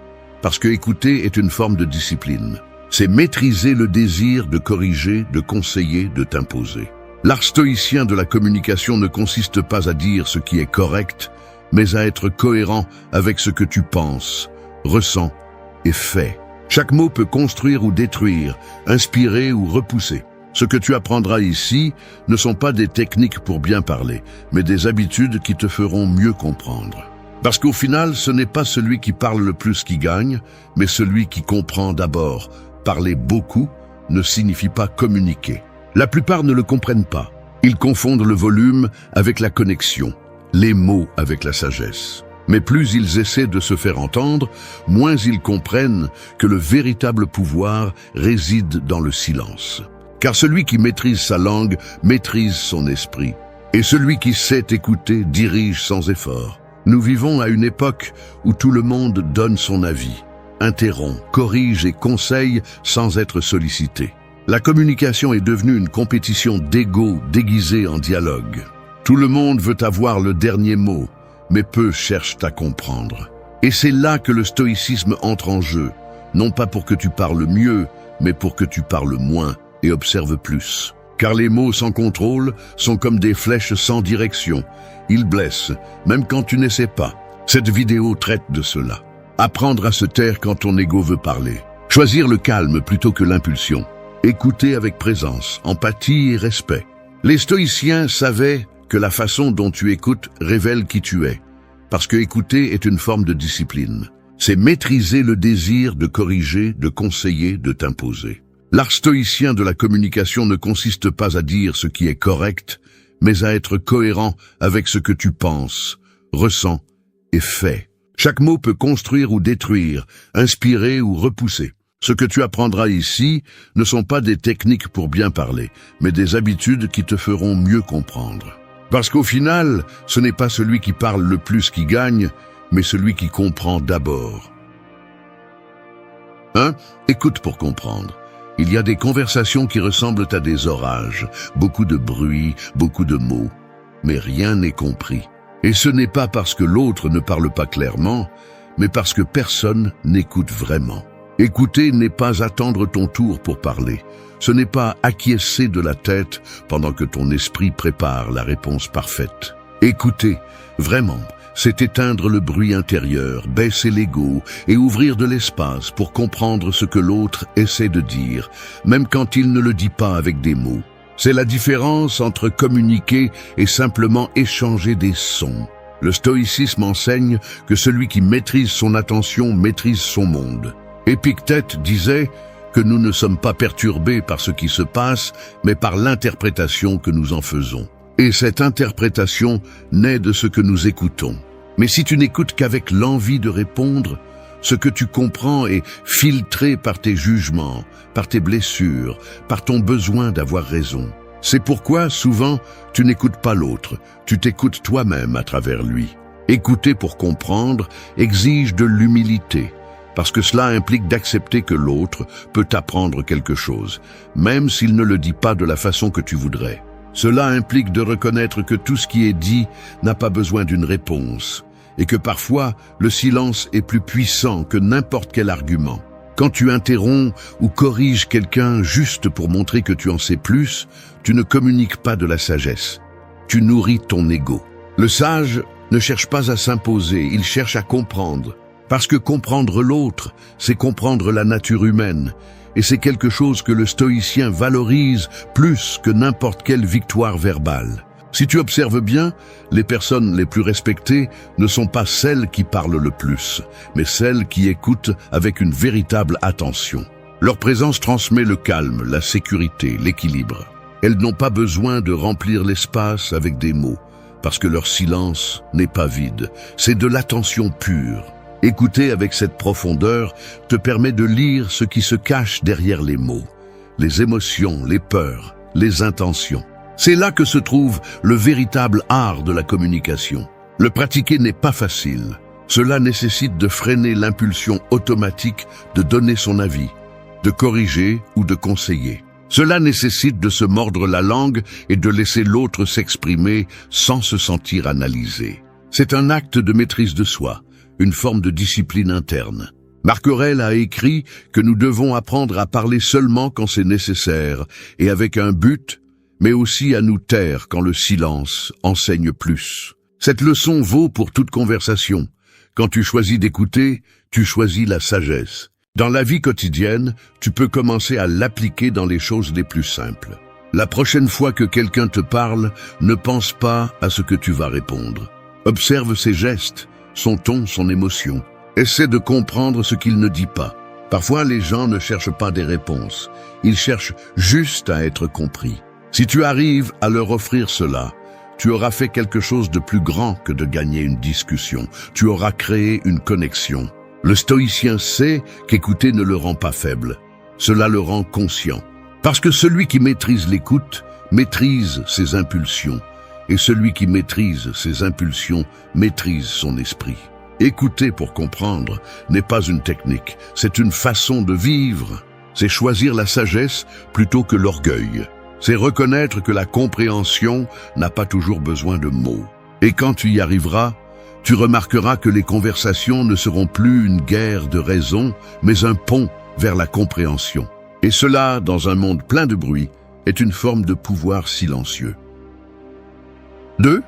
Parce que écouter est une forme de discipline. C'est maîtriser le désir de corriger, de conseiller, de t'imposer. L'art stoïcien de la communication ne consiste pas à dire ce qui est correct, mais à être cohérent avec ce que tu penses, ressens et fais. Chaque mot peut construire ou détruire, inspirer ou repousser. Ce que tu apprendras ici ne sont pas des techniques pour bien parler, mais des habitudes qui te feront mieux comprendre. Parce qu'au final, ce n'est pas celui qui parle le plus qui gagne, mais celui qui comprend d'abord. Parler beaucoup ne signifie pas communiquer. La plupart ne le comprennent pas. Ils confondent le volume avec la connexion, les mots avec la sagesse. Mais plus ils essaient de se faire entendre, moins ils comprennent que le véritable pouvoir réside dans le silence. Car celui qui maîtrise sa langue maîtrise son esprit. Et celui qui sait écouter dirige sans effort. Nous vivons à une époque où tout le monde donne son avis, interrompt, corrige et conseille sans être sollicité. La communication est devenue une compétition d'ego déguisée en dialogue. Tout le monde veut avoir le dernier mot, mais peu cherchent à comprendre. Et c'est là que le stoïcisme entre en jeu, non pas pour que tu parles mieux, mais pour que tu parles moins et observes plus. Car les mots sans contrôle sont comme des flèches sans direction. Ils blessent, même quand tu n'essaies pas. Cette vidéo traite de cela. Apprendre à se taire quand ton ego veut parler. Choisir le calme plutôt que l'impulsion. Écouter avec présence, empathie et respect. Les stoïciens savaient que la façon dont tu écoutes révèle qui tu es. Parce que écouter est une forme de discipline. C'est maîtriser le désir de corriger, de conseiller, de t'imposer. L'art stoïcien de la communication ne consiste pas à dire ce qui est correct, mais à être cohérent avec ce que tu penses, ressens et fais. Chaque mot peut construire ou détruire, inspirer ou repousser. Ce que tu apprendras ici ne sont pas des techniques pour bien parler, mais des habitudes qui te feront mieux comprendre. Parce qu'au final, ce n'est pas celui qui parle le plus qui gagne, mais celui qui comprend d'abord. 1. Écoute pour comprendre. Il y a des conversations qui ressemblent à des orages, beaucoup de bruit, beaucoup de mots, mais rien n'est compris. Et ce n'est pas parce que l'autre ne parle pas clairement, mais parce que personne n'écoute vraiment. Écouter n'est pas attendre ton tour pour parler. Ce n'est pas acquiescer de la tête pendant que ton esprit prépare la réponse parfaite. Écouter, vraiment, c'est éteindre le bruit intérieur, baisser l'ego et ouvrir de l'espace pour comprendre ce que l'autre essaie de dire, même quand il ne le dit pas avec des mots. C'est la différence entre communiquer et simplement échanger des sons. Le stoïcisme enseigne que celui qui maîtrise son attention maîtrise son monde. Épictète disait que nous ne sommes pas perturbés par ce qui se passe, mais par l'interprétation que nous en faisons. Et cette interprétation naît de ce que nous écoutons. Mais si tu n'écoutes qu'avec l'envie de répondre, ce que tu comprends est filtré par tes jugements, par tes blessures, par ton besoin d'avoir raison. C'est pourquoi, souvent, tu n'écoutes pas l'autre, tu t'écoutes toi-même à travers lui. Écouter pour comprendre exige de l'humilité, parce que cela implique d'accepter que l'autre peut t'apprendre quelque chose, même s'il ne le dit pas de la façon que tu voudrais. Cela implique de reconnaître que tout ce qui est dit n'a pas besoin d'une réponse, et que parfois, le silence est plus puissant que n'importe quel argument. Quand tu interromps ou corriges quelqu'un juste pour montrer que tu en sais plus, tu ne communiques pas de la sagesse. Tu nourris ton ego. Le sage ne cherche pas à s'imposer, il cherche à comprendre. Parce que comprendre l'autre, c'est comprendre la nature humaine. Et c'est quelque chose que le stoïcien valorise plus que n'importe quelle victoire verbale. Si tu observes bien, les personnes les plus respectées ne sont pas celles qui parlent le plus, mais celles qui écoutent avec une véritable attention. Leur présence transmet le calme, la sécurité, l'équilibre. Elles n'ont pas besoin de remplir l'espace avec des mots, parce que leur silence n'est pas vide, c'est de l'attention pure. Écouter avec cette profondeur te permet de lire ce qui se cache derrière les mots, les émotions, les peurs, les intentions. C'est là que se trouve le véritable art de la communication. Le pratiquer n'est pas facile. Cela nécessite de freiner l'impulsion automatique de donner son avis, de corriger ou de conseiller. Cela nécessite de se mordre la langue et de laisser l'autre s'exprimer sans se sentir analysé. C'est un acte de maîtrise de soi, une forme de discipline interne. Marc Aurèle a écrit que nous devons apprendre à parler seulement quand c'est nécessaire et avec un but, mais aussi à nous taire quand le silence enseigne plus. Cette leçon vaut pour toute conversation. Quand tu choisis d'écouter, tu choisis la sagesse. Dans la vie quotidienne, tu peux commencer à l'appliquer dans les choses les plus simples. La prochaine fois que quelqu'un te parle, ne pense pas à ce que tu vas répondre. Observe ses gestes, son ton, son émotion. Essaie de comprendre ce qu'il ne dit pas. Parfois, les gens ne cherchent pas des réponses. Ils cherchent juste à être compris. Si tu arrives à leur offrir cela, tu auras fait quelque chose de plus grand que de gagner une discussion. Tu auras créé une connexion. Le stoïcien sait qu'écouter ne le rend pas faible. Cela le rend conscient. Parce que celui qui maîtrise l'écoute maîtrise ses impulsions. Et celui qui maîtrise ses impulsions maîtrise son esprit. Écouter pour comprendre n'est pas une technique, c'est une façon de vivre. C'est choisir la sagesse plutôt que l'orgueil. C'est reconnaître que la compréhension n'a pas toujours besoin de mots. Et quand tu y arriveras, tu remarqueras que les conversations ne seront plus une guerre de raison, mais un pont vers la compréhension. Et cela, dans un monde plein de bruit, est une forme de pouvoir silencieux. 2.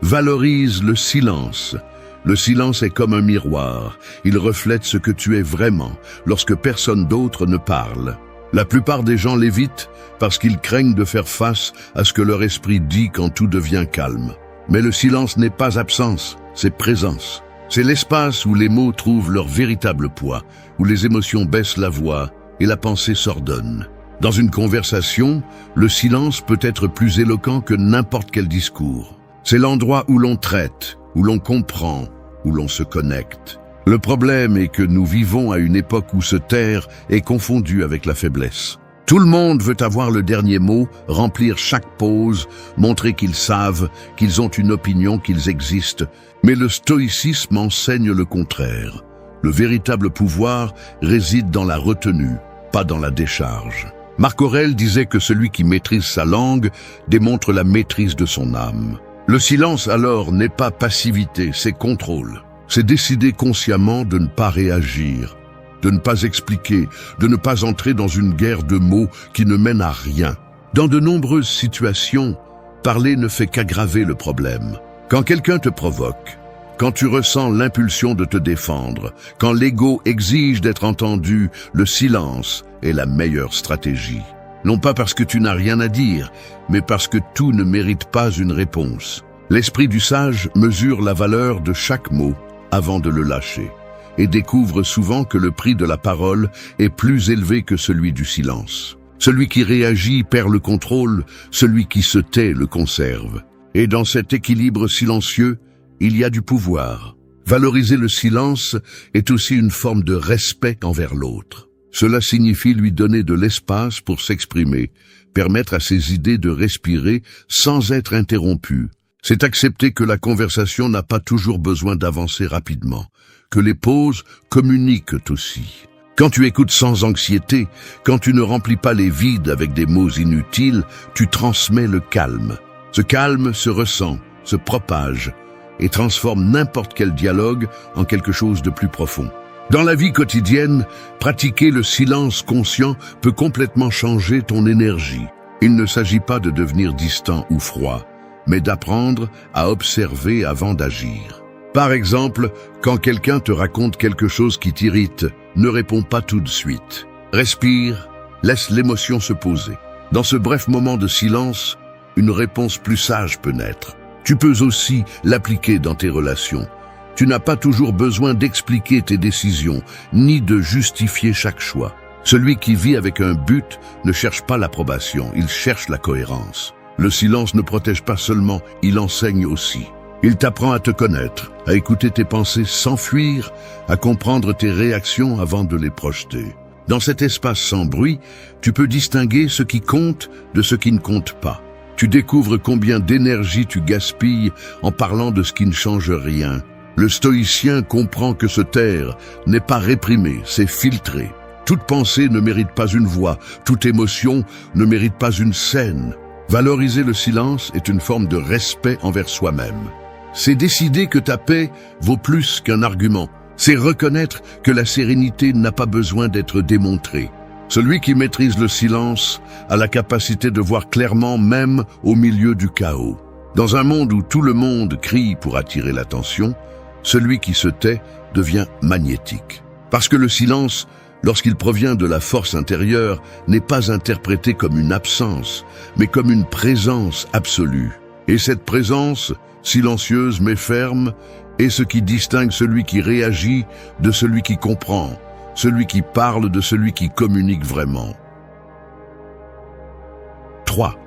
Valorise le silence. Le silence est comme un miroir. Il reflète ce que tu es vraiment lorsque personne d'autre ne parle. La plupart des gens l'évitent parce qu'ils craignent de faire face à ce que leur esprit dit quand tout devient calme. Mais le silence n'est pas absence, c'est présence. C'est l'espace où les mots trouvent leur véritable poids, où les émotions baissent la voix et la pensée s'ordonne. Dans une conversation, le silence peut être plus éloquent que n'importe quel discours. C'est l'endroit où l'on traite, où l'on comprend, où l'on se connecte. Le problème est que nous vivons à une époque où se taire est confondu avec la faiblesse. Tout le monde veut avoir le dernier mot, remplir chaque pause, montrer qu'ils savent, qu'ils ont une opinion, qu'ils existent. Mais le stoïcisme enseigne le contraire. Le véritable pouvoir réside dans la retenue, pas dans la décharge. Marc Aurèle disait que celui qui maîtrise sa langue démontre la maîtrise de son âme. Le silence alors n'est pas passivité, c'est contrôle. C'est décider consciemment de ne pas réagir, de ne pas expliquer, de ne pas entrer dans une guerre de mots qui ne mène à rien. Dans de nombreuses situations, parler ne fait qu'aggraver le problème. Quand quelqu'un te provoque, quand tu ressens l'impulsion de te défendre, quand l'ego exige d'être entendu, le silence est la meilleure stratégie. Non pas parce que tu n'as rien à dire, mais parce que tout ne mérite pas une réponse. L'esprit du sage mesure la valeur de chaque mot avant de le lâcher, et découvre souvent que le prix de la parole est plus élevé que celui du silence. Celui qui réagit perd le contrôle, celui qui se tait le conserve. Et dans cet équilibre silencieux, il y a du pouvoir. Valoriser le silence est aussi une forme de respect envers l'autre. Cela signifie lui donner de l'espace pour s'exprimer, permettre à ses idées de respirer sans être interrompues. C'est accepter que la conversation n'a pas toujours besoin d'avancer rapidement, que les pauses communiquent aussi. Quand tu écoutes sans anxiété, quand tu ne remplis pas les vides avec des mots inutiles, tu transmets le calme. Ce calme se ressent, se propage et transforme n'importe quel dialogue en quelque chose de plus profond. Dans la vie quotidienne, pratiquer le silence conscient peut complètement changer ton énergie. Il ne s'agit pas de devenir distant ou froid, mais d'apprendre à observer avant d'agir. Par exemple, quand quelqu'un te raconte quelque chose qui t'irrite, ne réponds pas tout de suite. Respire, laisse l'émotion se poser. Dans ce bref moment de silence, une réponse plus sage peut naître. Tu peux aussi l'appliquer dans tes relations. Tu n'as pas toujours besoin d'expliquer tes décisions, ni de justifier chaque choix. Celui qui vit avec un but ne cherche pas l'approbation, il cherche la cohérence. Le silence ne protège pas seulement, il enseigne aussi. Il t'apprend à te connaître, à écouter tes pensées sans fuir, à comprendre tes réactions avant de les projeter. Dans cet espace sans bruit, tu peux distinguer ce qui compte de ce qui ne compte pas. Tu découvres combien d'énergie tu gaspilles en parlant de ce qui ne change rien. Le stoïcien comprend que se taire n'est pas réprimer, c'est filtrer. Toute pensée ne mérite pas une voix, toute émotion ne mérite pas une scène. Valoriser le silence est une forme de respect envers soi-même. C'est décider que ta paix vaut plus qu'un argument. C'est reconnaître que la sérénité n'a pas besoin d'être démontrée. Celui qui maîtrise le silence a la capacité de voir clairement même au milieu du chaos. Dans un monde où tout le monde crie pour attirer l'attention, celui qui se tait devient magnétique. Parce que le silence, lorsqu'il provient de la force intérieure, n'est pas interprété comme une absence, mais comme une présence absolue. Et cette présence, silencieuse mais ferme, est ce qui distingue celui qui réagit de celui qui comprend, celui qui parle de celui qui communique vraiment. 3.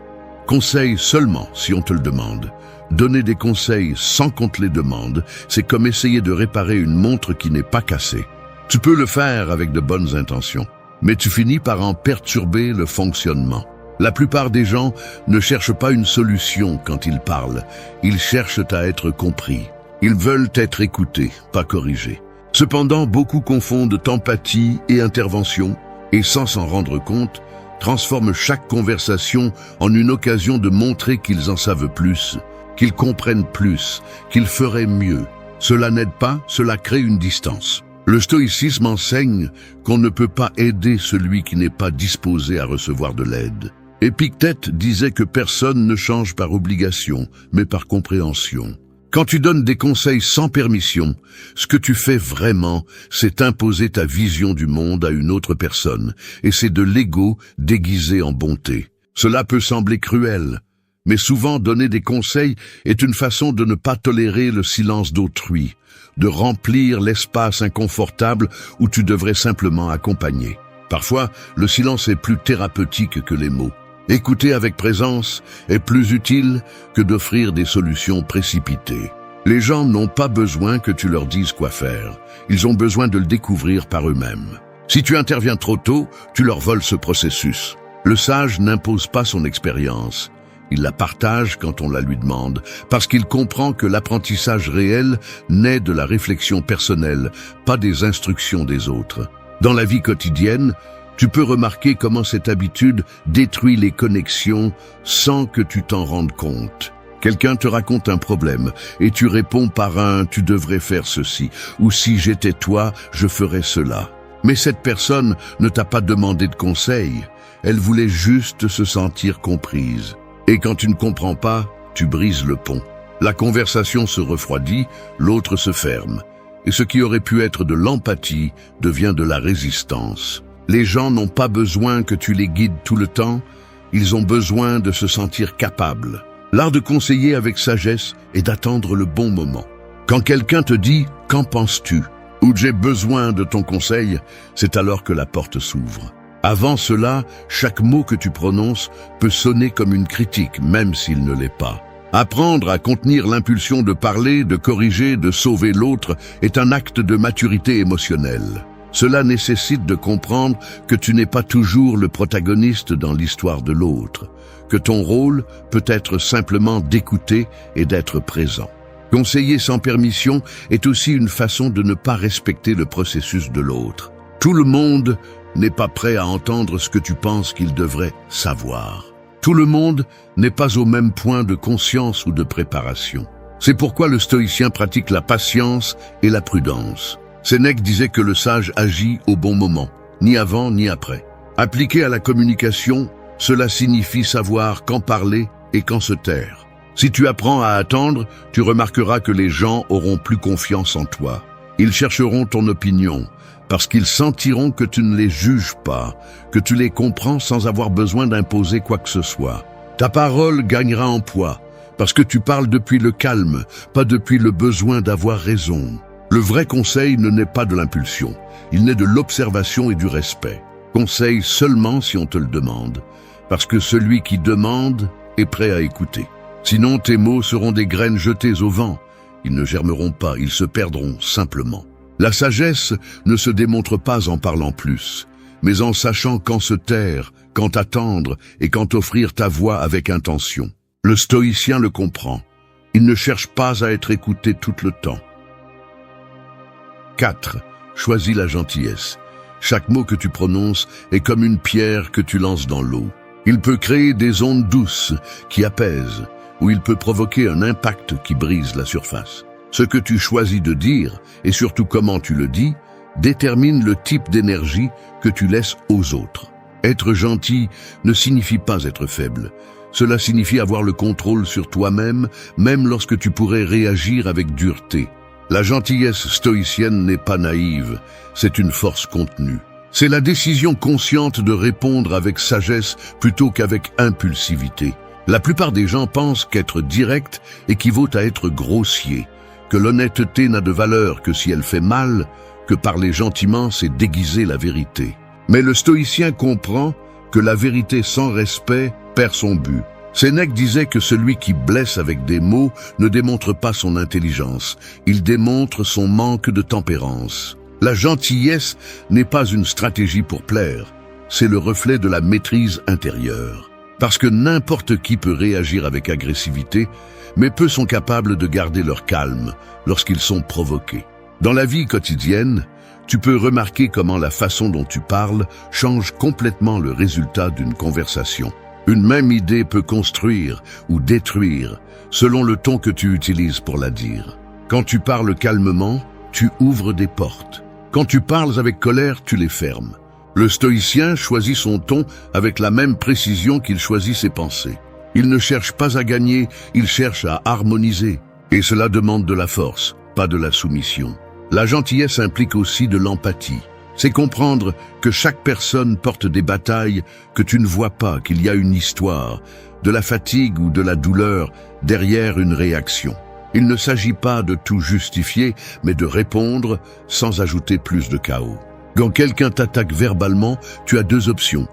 Conseil seulement si on te le demande. Donner des conseils sans qu'on te les demande, c'est comme essayer de réparer une montre qui n'est pas cassée. Tu peux le faire avec de bonnes intentions, mais tu finis par en perturber le fonctionnement. La plupart des gens ne cherchent pas une solution quand ils parlent, ils cherchent à être compris. Ils veulent être écoutés, pas corrigés. Cependant, beaucoup confondent empathie et intervention, et sans s'en rendre compte, transforment chaque conversation en une occasion de montrer qu'ils en savent plus, qu'ils comprennent plus, qu'ils feraient mieux. Cela n'aide pas, cela crée une distance. Le stoïcisme enseigne qu'on ne peut pas aider celui qui n'est pas disposé à recevoir de l'aide. Épictète disait que personne ne change par obligation, mais par compréhension. Quand tu donnes des conseils sans permission, ce que tu fais vraiment, c'est imposer ta vision du monde à une autre personne, et c'est de l'ego déguisé en bonté. Cela peut sembler cruel, mais souvent donner des conseils est une façon de ne pas tolérer le silence d'autrui, de remplir l'espace inconfortable où tu devrais simplement accompagner. Parfois, le silence est plus thérapeutique que les mots. Écouter avec présence est plus utile que d'offrir des solutions précipitées. Les gens n'ont pas besoin que tu leur dises quoi faire. Ils ont besoin de le découvrir par eux-mêmes. Si tu interviens trop tôt, tu leur voles ce processus. Le sage n'impose pas son expérience. Il la partage quand on la lui demande, parce qu'il comprend que l'apprentissage réel naît de la réflexion personnelle, pas des instructions des autres. Dans la vie quotidienne, tu peux remarquer comment cette habitude détruit les connexions sans que tu t'en rendes compte. Quelqu'un te raconte un problème et tu réponds par un « tu devrais faire ceci » ou « si j'étais toi, je ferais cela ». Mais cette personne ne t'a pas demandé de conseil, elle voulait juste se sentir comprise. Et quand tu ne comprends pas, tu brises le pont. La conversation se refroidit, l'autre se ferme. Et ce qui aurait pu être de l'empathie devient de la résistance. Les gens n'ont pas besoin que tu les guides tout le temps, ils ont besoin de se sentir capables. L'art de conseiller avec sagesse est d'attendre le bon moment. Quand quelqu'un te dit « qu'en penses-tu » ou « j'ai besoin de ton conseil », c'est alors que la porte s'ouvre. Avant cela, chaque mot que tu prononces peut sonner comme une critique, même s'il ne l'est pas. Apprendre à contenir l'impulsion de parler, de corriger, de sauver l'autre est un acte de maturité émotionnelle. Cela nécessite de comprendre que tu n'es pas toujours le protagoniste dans l'histoire de l'autre, que ton rôle peut être simplement d'écouter et d'être présent. Conseiller sans permission est aussi une façon de ne pas respecter le processus de l'autre. Tout le monde n'est pas prêt à entendre ce que tu penses qu'il devrait savoir. Tout le monde n'est pas au même point de conscience ou de préparation. C'est pourquoi le stoïcien pratique la patience et la prudence. Sénèque disait que le sage agit au bon moment, ni avant ni après. Appliqué à la communication, cela signifie savoir quand parler et quand se taire. Si tu apprends à attendre, tu remarqueras que les gens auront plus confiance en toi. Ils chercheront ton opinion, parce qu'ils sentiront que tu ne les juges pas, que tu les comprends sans avoir besoin d'imposer quoi que ce soit. Ta parole gagnera en poids, parce que tu parles depuis le calme, pas depuis le besoin d'avoir raison. Le vrai conseil ne naît pas de l'impulsion, il naît de l'observation et du respect. Conseil seulement si on te le demande, parce que celui qui demande est prêt à écouter. Sinon tes mots seront des graines jetées au vent, ils ne germeront pas, ils se perdront simplement. La sagesse ne se démontre pas en parlant plus, mais en sachant quand se taire, quand attendre et quand offrir ta voix avec intention. Le stoïcien le comprend. Il ne cherche pas à être écouté tout le temps. 4. Choisis la gentillesse. Chaque mot que tu prononces est comme une pierre que tu lances dans l'eau. Il peut créer des ondes douces qui apaisent, ou il peut provoquer un impact qui brise la surface. Ce que tu choisis de dire, et surtout comment tu le dis, détermine le type d'énergie que tu laisses aux autres. Être gentil ne signifie pas être faible. Cela signifie avoir le contrôle sur toi-même, même lorsque tu pourrais réagir avec dureté. La gentillesse stoïcienne n'est pas naïve, c'est une force contenue. C'est la décision consciente de répondre avec sagesse plutôt qu'avec impulsivité. La plupart des gens pensent qu'être direct équivaut à être grossier, que l'honnêteté n'a de valeur que si elle fait mal, que parler gentiment c'est déguiser la vérité. Mais le stoïcien comprend que la vérité sans respect perd son but. Sénèque disait que celui qui blesse avec des mots ne démontre pas son intelligence, il démontre son manque de tempérance. La gentillesse n'est pas une stratégie pour plaire, c'est le reflet de la maîtrise intérieure. Parce que n'importe qui peut réagir avec agressivité, mais peu sont capables de garder leur calme lorsqu'ils sont provoqués. Dans la vie quotidienne, tu peux remarquer comment la façon dont tu parles change complètement le résultat d'une conversation. Une même idée peut construire ou détruire selon le ton que tu utilises pour la dire. Quand tu parles calmement, tu ouvres des portes. Quand tu parles avec colère, tu les fermes. Le stoïcien choisit son ton avec la même précision qu'il choisit ses pensées. Il ne cherche pas à gagner, il cherche à harmoniser. Et cela demande de la force, pas de la soumission. La gentillesse implique aussi de l'empathie. C'est comprendre que chaque personne porte des batailles que tu ne vois pas, qu'il y a une histoire, de la fatigue ou de la douleur derrière une réaction. Il ne s'agit pas de tout justifier, mais de répondre sans ajouter plus de chaos. Quand quelqu'un t'attaque verbalement, tu as deux options.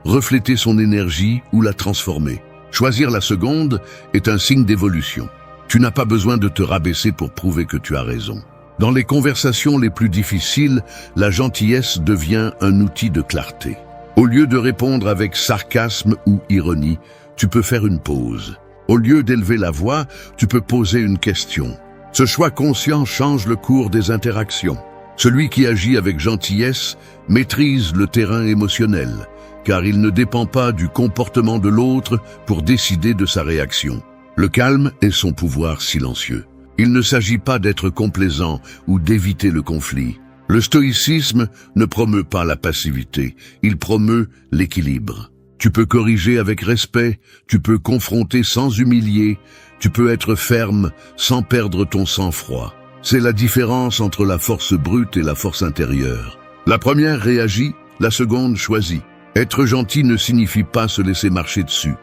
Refléter son énergie ou la transformer. Choisir la seconde est un signe d'évolution. Tu n'as pas besoin de te rabaisser pour prouver que tu as raison. Dans les conversations les plus difficiles, la gentillesse devient un outil de clarté. Au lieu de répondre avec sarcasme ou ironie, tu peux faire une pause. Au lieu d'élever la voix, tu peux poser une question. Ce choix conscient change le cours des interactions. Celui qui agit avec gentillesse maîtrise le terrain émotionnel, car il ne dépend pas du comportement de l'autre pour décider de sa réaction. Le calme est son pouvoir silencieux. Il ne s'agit pas d'être complaisant ou d'éviter le conflit. Le stoïcisme ne promeut pas la passivité, il promeut l'équilibre. Tu peux corriger avec respect, tu peux confronter sans humilier, tu peux être ferme sans perdre ton sang-froid. C'est la différence entre la force brute et la force intérieure. La première réagit, la seconde choisit. Être gentil ne signifie pas se laisser marcher dessus.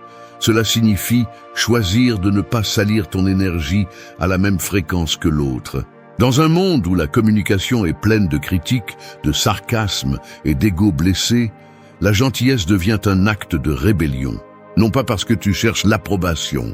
Cela signifie choisir de ne pas salir ton énergie à la même fréquence que l'autre. Dans un monde où la communication est pleine de critiques, de sarcasme et d'ego blessé, la gentillesse devient un acte de rébellion. Non pas parce que tu cherches l'approbation,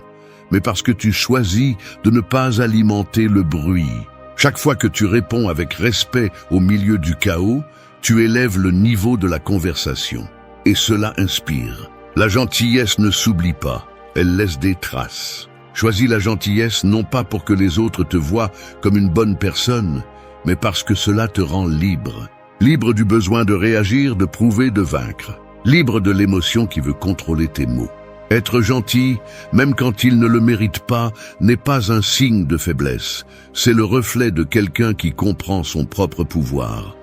mais parce que tu choisis de ne pas alimenter le bruit. Chaque fois que tu réponds avec respect au milieu du chaos, tu élèves le niveau de la conversation. Et cela inspire. La gentillesse ne s'oublie pas, elle laisse des traces. Choisis la gentillesse non pas pour que les autres te voient comme une bonne personne, mais parce que cela te rend libre. Libre du besoin de réagir, de prouver, de vaincre. Libre de l'émotion qui veut contrôler tes mots. Être gentil, même quand il ne le mérite pas, n'est pas un signe de faiblesse. C'est le reflet de quelqu'un qui comprend son propre pouvoir.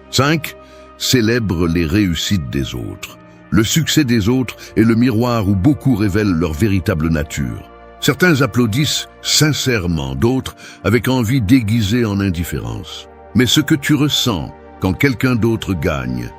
5. Célèbre les réussites des autres. Le succès des autres est le miroir où beaucoup révèlent leur véritable nature. Certains applaudissent sincèrement, d'autres avec envie déguisée en indifférence. Mais ce que tu ressens quand quelqu'un d'autre gagne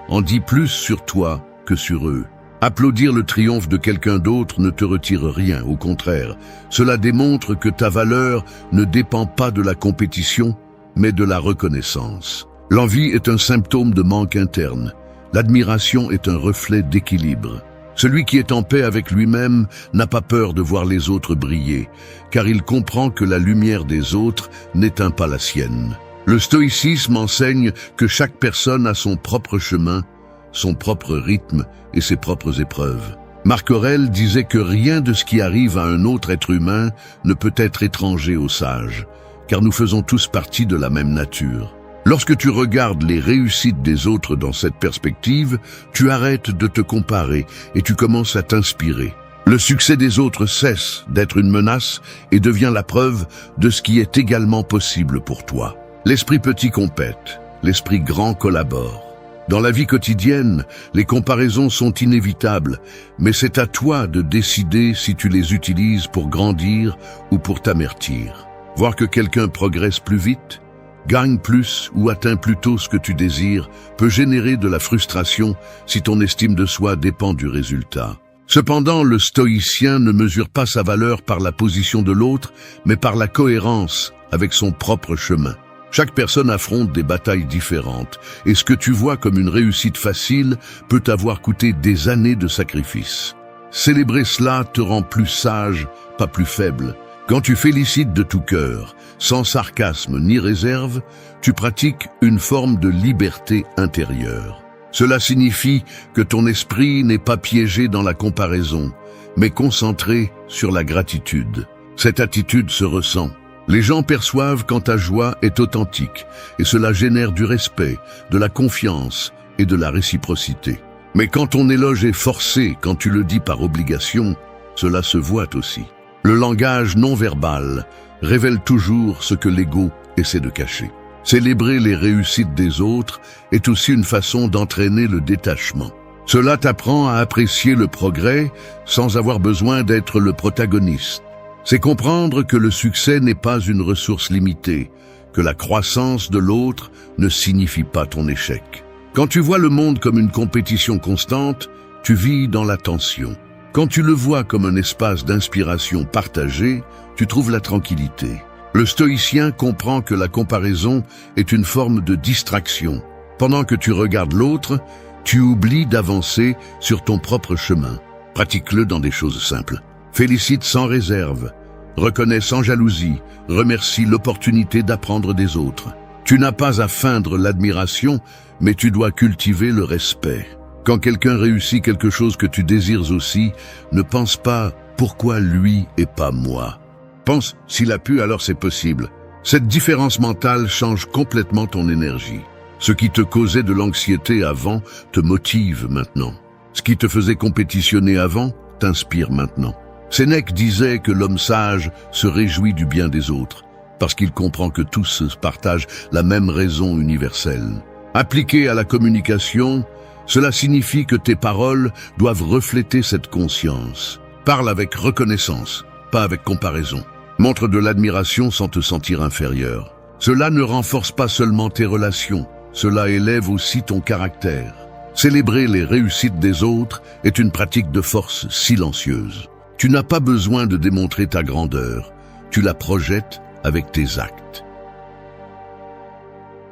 en dit plus sur toi que sur eux. Applaudir le triomphe de quelqu'un d'autre ne te retire rien, au contraire. Cela démontre que ta valeur ne dépend pas de la compétition, mais de la reconnaissance. L'envie est un symptôme de manque interne. L'admiration est un reflet d'équilibre. Celui qui est en paix avec lui-même n'a pas peur de voir les autres briller, car il comprend que la lumière des autres n'éteint pas la sienne. Le stoïcisme enseigne que chaque personne a son propre chemin, son propre rythme et ses propres épreuves. Marc Aurèle disait que rien de ce qui arrive à un autre être humain ne peut être étranger au sage, car nous faisons tous partie de la même nature. Lorsque tu regardes les réussites des autres dans cette perspective, tu arrêtes de te comparer et tu commences à t'inspirer. Le succès des autres cesse d'être une menace et devient la preuve de ce qui est également possible pour toi. L'esprit petit compète, l'esprit grand collabore. Dans la vie quotidienne, les comparaisons sont inévitables, mais c'est à toi de décider si tu les utilises pour grandir ou pour t'amertir. Voir que quelqu'un progresse plus vite, gagne plus ou atteint plus tôt ce que tu désires peut générer de la frustration si ton estime de soi dépend du résultat. Cependant, le stoïcien ne mesure pas sa valeur par la position de l'autre, mais par la cohérence avec son propre chemin. Chaque personne affronte des batailles différentes, et ce que tu vois comme une réussite facile peut t'avoir coûté des années de sacrifice. Célébrer cela te rend plus sage, pas plus faible. Quand tu félicites de tout cœur, sans sarcasme ni réserve, tu pratiques une forme de liberté intérieure. Cela signifie que ton esprit n'est pas piégé dans la comparaison, mais concentré sur la gratitude. Cette attitude se ressent. Les gens perçoivent quand ta joie est authentique, et cela génère du respect, de la confiance et de la réciprocité. Mais quand ton éloge est forcé, quand tu le dis par obligation, cela se voit aussi. Le langage non verbal révèle toujours ce que l'ego essaie de cacher. Célébrer les réussites des autres est aussi une façon d'entraîner le détachement. Cela t'apprend à apprécier le progrès sans avoir besoin d'être le protagoniste. C'est comprendre que le succès n'est pas une ressource limitée, que la croissance de l'autre ne signifie pas ton échec. Quand tu vois le monde comme une compétition constante, tu vis dans la tension. Quand tu le vois comme un espace d'inspiration partagée, tu trouves la tranquillité. Le stoïcien comprend que la comparaison est une forme de distraction. Pendant que tu regardes l'autre, tu oublies d'avancer sur ton propre chemin. Pratique-le dans des choses simples. Félicite sans réserve. Reconnais sans jalousie. Remercie l'opportunité d'apprendre des autres. Tu n'as pas à feindre l'admiration, mais tu dois cultiver le respect. Quand quelqu'un réussit quelque chose que tu désires aussi, ne pense pas « pourquoi lui et pas moi ?» Pense « s'il a pu, alors c'est possible ». Cette différence mentale change complètement ton énergie. Ce qui te causait de l'anxiété avant te motive maintenant. Ce qui te faisait compétitionner avant t'inspire maintenant? Sénèque disait que l'homme sage se réjouit du bien des autres, parce qu'il comprend que tous partagent la même raison universelle. Appliqué à la communication, cela signifie que tes paroles doivent refléter cette conscience. Parle avec reconnaissance, pas avec comparaison. Montre de l'admiration sans te sentir inférieur. Cela ne renforce pas seulement tes relations, cela élève aussi ton caractère. Célébrer les réussites des autres est une pratique de force silencieuse. Tu n'as pas besoin de démontrer ta grandeur, tu la projettes avec tes actes.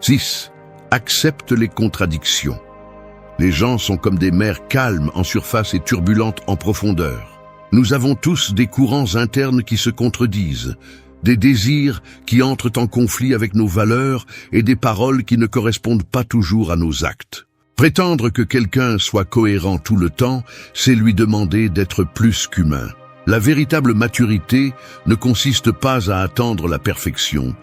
6. Accepte les contradictions. Les gens sont comme des mers calmes en surface et turbulentes en profondeur. Nous avons tous des courants internes qui se contredisent, des désirs qui entrent en conflit avec nos valeurs et des paroles qui ne correspondent pas toujours à nos actes. Prétendre que quelqu'un soit cohérent tout le temps, c'est lui demander d'être plus qu'humain. La véritable maturité ne consiste pas à attendre la perfection,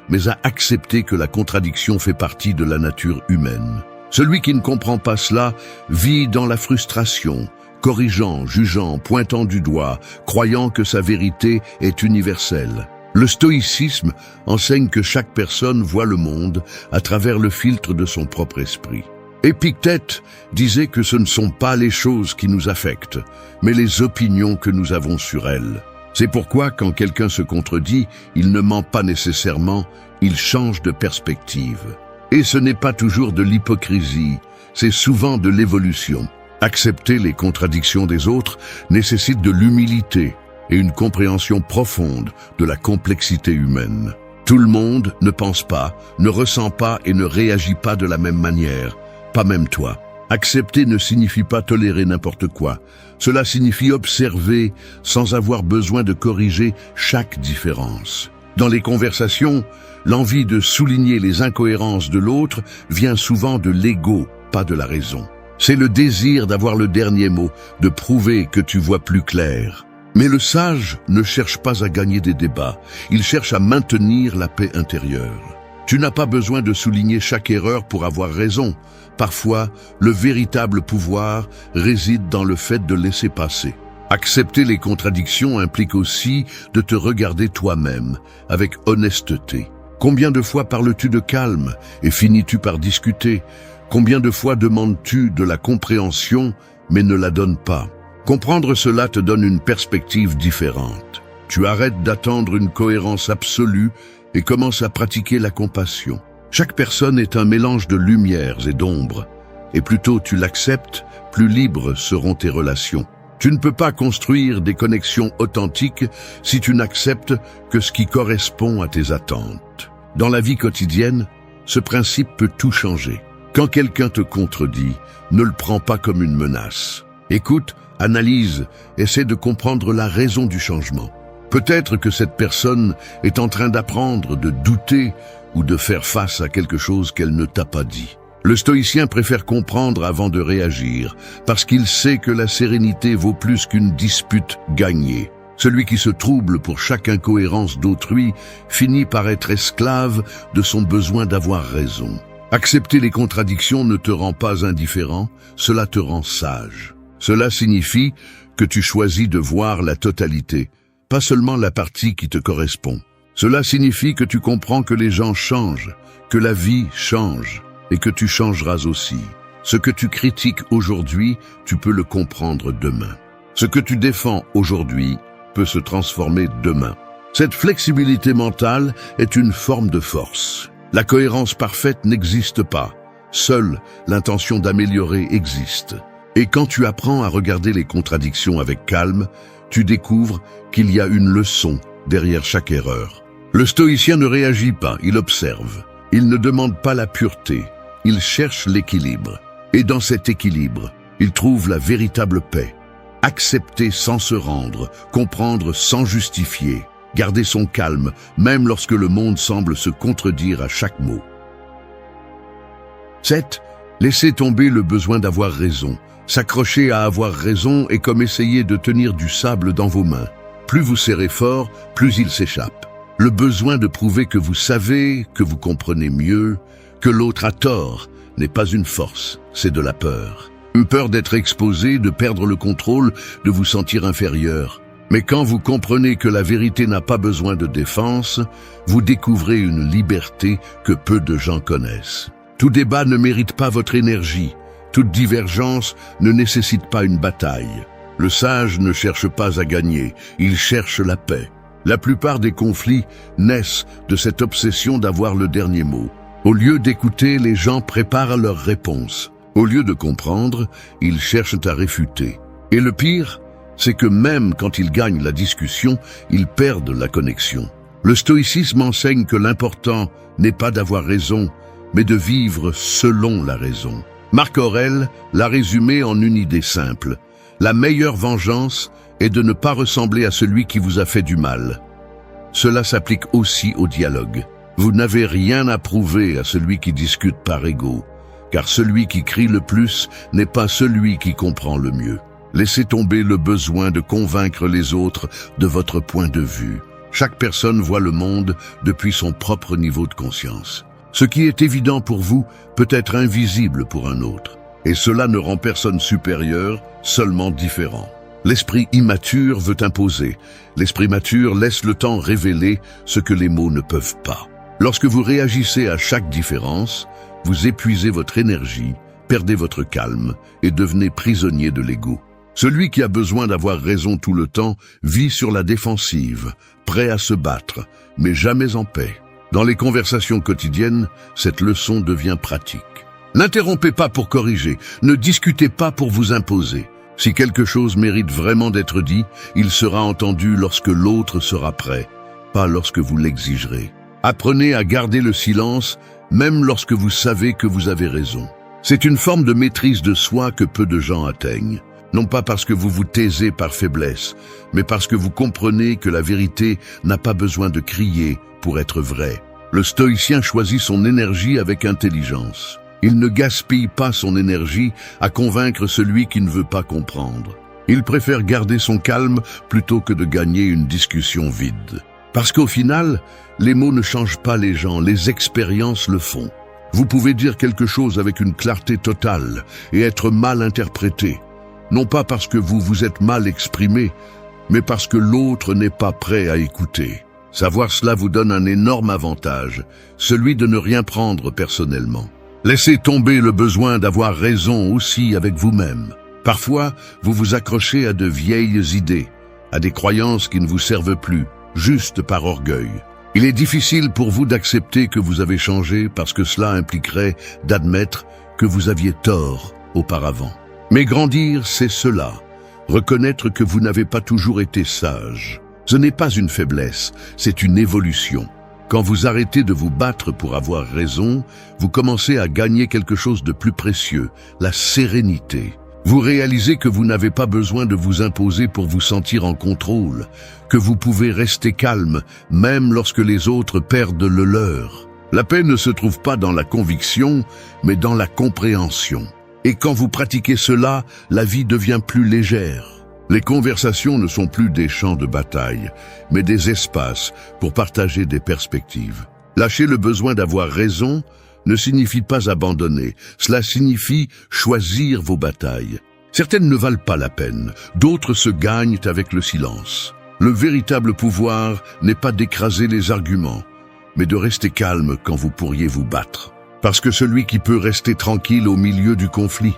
mais à accepter que la contradiction fait partie de la nature humaine. Celui qui ne comprend pas cela vit dans la frustration, corrigeant, jugeant, pointant du doigt, croyant que sa vérité est universelle. Le stoïcisme enseigne que chaque personne voit le monde à travers le filtre de son propre esprit. Épictète disait que ce ne sont pas les choses qui nous affectent, mais les opinions que nous avons sur elles. C'est pourquoi, quand quelqu'un se contredit, il ne ment pas nécessairement, il change de perspective. Et ce n'est pas toujours de l'hypocrisie, c'est souvent de l'évolution. Accepter les contradictions des autres nécessite de l'humilité et une compréhension profonde de la complexité humaine. Tout le monde ne pense pas, ne ressent pas et ne réagit pas de la même manière. Pas même toi. Accepter ne signifie pas tolérer n'importe quoi. Cela signifie observer sans avoir besoin de corriger chaque différence. Dans les conversations, l'envie de souligner les incohérences de l'autre vient souvent de l'ego, pas de la raison. C'est le désir d'avoir le dernier mot, de prouver que tu vois plus clair. Mais le sage ne cherche pas à gagner des débats, il cherche à maintenir la paix intérieure. Tu n'as pas besoin de souligner chaque erreur pour avoir raison. Parfois, le véritable pouvoir réside dans le fait de laisser passer. Accepter les contradictions implique aussi de te regarder toi-même, avec honnêteté. Combien de fois parles-tu de calme et finis-tu par discuter? Combien de fois demandes-tu de la compréhension mais ne la donnes pas? Comprendre cela te donne une perspective différente. Tu arrêtes d'attendre une cohérence absolue et commences à pratiquer la compassion. Chaque personne est un mélange de lumières et d'ombres, et plus tôt tu l'acceptes, plus libres seront tes relations. Tu ne peux pas construire des connexions authentiques si tu n'acceptes que ce qui correspond à tes attentes. Dans la vie quotidienne, ce principe peut tout changer. Quand quelqu'un te contredit, ne le prends pas comme une menace. Écoute, analyse, essaie de comprendre la raison du changement. Peut-être que cette personne est en train d'apprendre, de douter ou de faire face à quelque chose qu'elle ne t'a pas dit. Le stoïcien préfère comprendre avant de réagir, parce qu'il sait que la sérénité vaut plus qu'une dispute gagnée. Celui qui se trouble pour chaque incohérence d'autrui finit par être esclave de son besoin d'avoir raison. Accepter les contradictions ne te rend pas indifférent, cela te rend sage. Cela signifie que tu choisis de voir la totalité, pas seulement la partie qui te correspond. Cela signifie que tu comprends que les gens changent, que la vie change et que tu changeras aussi. Ce que tu critiques aujourd'hui, tu peux le comprendre demain. Ce que tu défends aujourd'hui peut se transformer demain. Cette flexibilité mentale est une forme de force. La cohérence parfaite n'existe pas. Seule l'intention d'améliorer existe. Et quand tu apprends à regarder les contradictions avec calme, tu découvres qu'il y a une leçon derrière chaque erreur. Le stoïcien ne réagit pas, il observe. Il ne demande pas la pureté, il cherche l'équilibre. Et dans cet équilibre, il trouve la véritable paix. Accepter sans se rendre, comprendre sans justifier, garder son calme, même lorsque le monde semble se contredire à chaque mot. 7. Laisser tomber le besoin d'avoir raison. S'accrocher à avoir raison est comme essayer de tenir du sable dans vos mains. Plus vous serrez fort, plus il s'échappe. Le besoin de prouver que vous savez, que vous comprenez mieux, que l'autre a tort, n'est pas une force, c'est de la peur. Une peur d'être exposé, de perdre le contrôle, de vous sentir inférieur. Mais quand vous comprenez que la vérité n'a pas besoin de défense, vous découvrez une liberté que peu de gens connaissent. Tout débat ne mérite pas votre énergie. Toute divergence ne nécessite pas une bataille. Le sage ne cherche pas à gagner, il cherche la paix. La plupart des conflits naissent de cette obsession d'avoir le dernier mot. Au lieu d'écouter, les gens préparent leurs réponses. Au lieu de comprendre, ils cherchent à réfuter. Et le pire, c'est que même quand ils gagnent la discussion, ils perdent la connexion. Le stoïcisme enseigne que l'important n'est pas d'avoir raison, mais de vivre selon la raison. Marc Aurèle l'a résumé en une idée simple. La meilleure vengeance est de ne pas ressembler à celui qui vous a fait du mal. Cela s'applique aussi au dialogue. Vous n'avez rien à prouver à celui qui discute par ego, car celui qui crie le plus n'est pas celui qui comprend le mieux. Laissez tomber le besoin de convaincre les autres de votre point de vue. Chaque personne voit le monde depuis son propre niveau de conscience. Ce qui est évident pour vous peut être invisible pour un autre. Et cela ne rend personne supérieur, seulement différent. L'esprit immature veut imposer. L'esprit mature laisse le temps révéler ce que les mots ne peuvent pas. Lorsque vous réagissez à chaque différence, vous épuisez votre énergie, perdez votre calme et devenez prisonnier de l'ego. Celui qui a besoin d'avoir raison tout le temps vit sur la défensive, prêt à se battre, mais jamais en paix. Dans les conversations quotidiennes, cette leçon devient pratique. N'interrompez pas pour corriger, ne discutez pas pour vous imposer. Si quelque chose mérite vraiment d'être dit, il sera entendu lorsque l'autre sera prêt, pas lorsque vous l'exigerez. Apprenez à garder le silence, même lorsque vous savez que vous avez raison. C'est une forme de maîtrise de soi que peu de gens atteignent. Non pas parce que vous vous taisez par faiblesse, mais parce que vous comprenez que la vérité n'a pas besoin de crier pour être vraie. Le stoïcien choisit son énergie avec intelligence. Il ne gaspille pas son énergie à convaincre celui qui ne veut pas comprendre. Il préfère garder son calme plutôt que de gagner une discussion vide. Parce qu'au final, les mots ne changent pas les gens, les expériences le font. Vous pouvez dire quelque chose avec une clarté totale et être mal interprété. Non pas parce que vous vous êtes mal exprimé, mais parce que l'autre n'est pas prêt à écouter. Savoir cela vous donne un énorme avantage, celui de ne rien prendre personnellement. Laissez tomber le besoin d'avoir raison aussi avec vous-même. Parfois, vous vous accrochez à de vieilles idées, à des croyances qui ne vous servent plus, juste par orgueil. Il est difficile pour vous d'accepter que vous avez changé parce que cela impliquerait d'admettre que vous aviez tort auparavant. Mais grandir, c'est cela. Reconnaître que vous n'avez pas toujours été sage. Ce n'est pas une faiblesse, c'est une évolution. Quand vous arrêtez de vous battre pour avoir raison, vous commencez à gagner quelque chose de plus précieux, la sérénité. Vous réalisez que vous n'avez pas besoin de vous imposer pour vous sentir en contrôle, que vous pouvez rester calme, même lorsque les autres perdent le leur. La paix ne se trouve pas dans la conviction, mais dans la compréhension. Et quand vous pratiquez cela, la vie devient plus légère. Les conversations ne sont plus des champs de bataille, mais des espaces pour partager des perspectives. Lâcher le besoin d'avoir raison ne signifie pas abandonner, cela signifie choisir vos batailles. Certaines ne valent pas la peine, d'autres se gagnent avec le silence. Le véritable pouvoir n'est pas d'écraser les arguments, mais de rester calme quand vous pourriez vous battre. Parce que celui qui peut rester tranquille au milieu du conflit.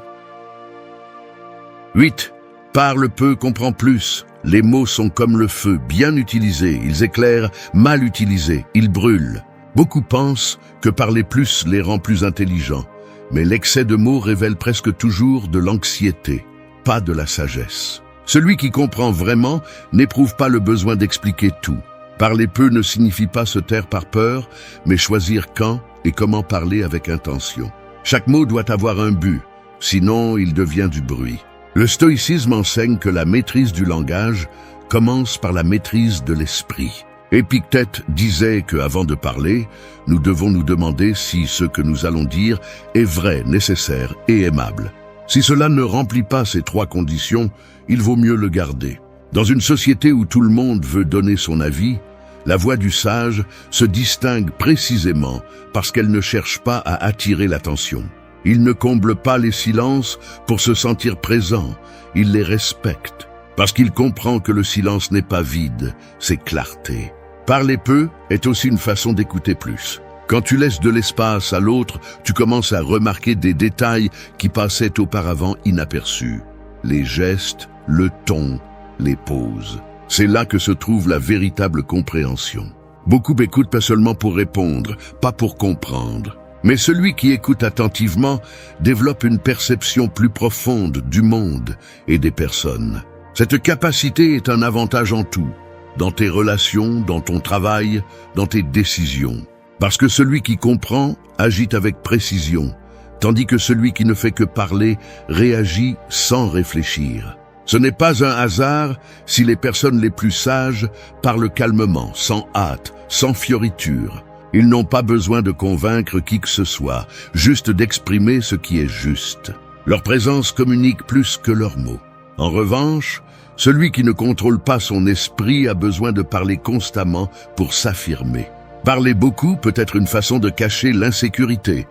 8. Parle peu, comprend plus. Les mots sont comme le feu, bien utilisés, ils éclairent, mal utilisés, ils brûlent. Beaucoup pensent que parler plus les rend plus intelligents, mais l'excès de mots révèle presque toujours de l'anxiété, pas de la sagesse. Celui qui comprend vraiment n'éprouve pas le besoin d'expliquer tout. Parler peu ne signifie pas se taire par peur, mais choisir quand et comment parler avec intention. Chaque mot doit avoir un but, sinon il devient du bruit. Le stoïcisme enseigne que la maîtrise du langage commence par la maîtrise de l'esprit. Épictète disait qu'avant de parler, nous devons nous demander si ce que nous allons dire est vrai, nécessaire et aimable. Si cela ne remplit pas ces trois conditions, il vaut mieux le garder. Dans une société où tout le monde veut donner son avis, la voix du sage se distingue précisément parce qu'elle ne cherche pas à attirer l'attention. Il ne comble pas les silences pour se sentir présent, il les respecte, parce qu'il comprend que le silence n'est pas vide, c'est clarté. Parler peu est aussi une façon d'écouter plus. Quand tu laisses de l'espace à l'autre, tu commences à remarquer des détails qui passaient auparavant inaperçus. Les gestes, le ton, les pauses. C'est là que se trouve la véritable compréhension. Beaucoup écoutent pas seulement pour répondre, pas pour comprendre. Mais celui qui écoute attentivement développe une perception plus profonde du monde et des personnes. Cette capacité est un avantage en tout, dans tes relations, dans ton travail, dans tes décisions. Parce que celui qui comprend agit avec précision, tandis que celui qui ne fait que parler réagit sans réfléchir. Ce n'est pas un hasard si les personnes les plus sages parlent calmement, sans hâte, sans fioriture. Ils n'ont pas besoin de convaincre qui que ce soit, juste d'exprimer ce qui est juste. Leur présence communique plus que leurs mots. En revanche, celui qui ne contrôle pas son esprit a besoin de parler constamment pour s'affirmer. Parler beaucoup peut être une façon de cacher l'insécurité,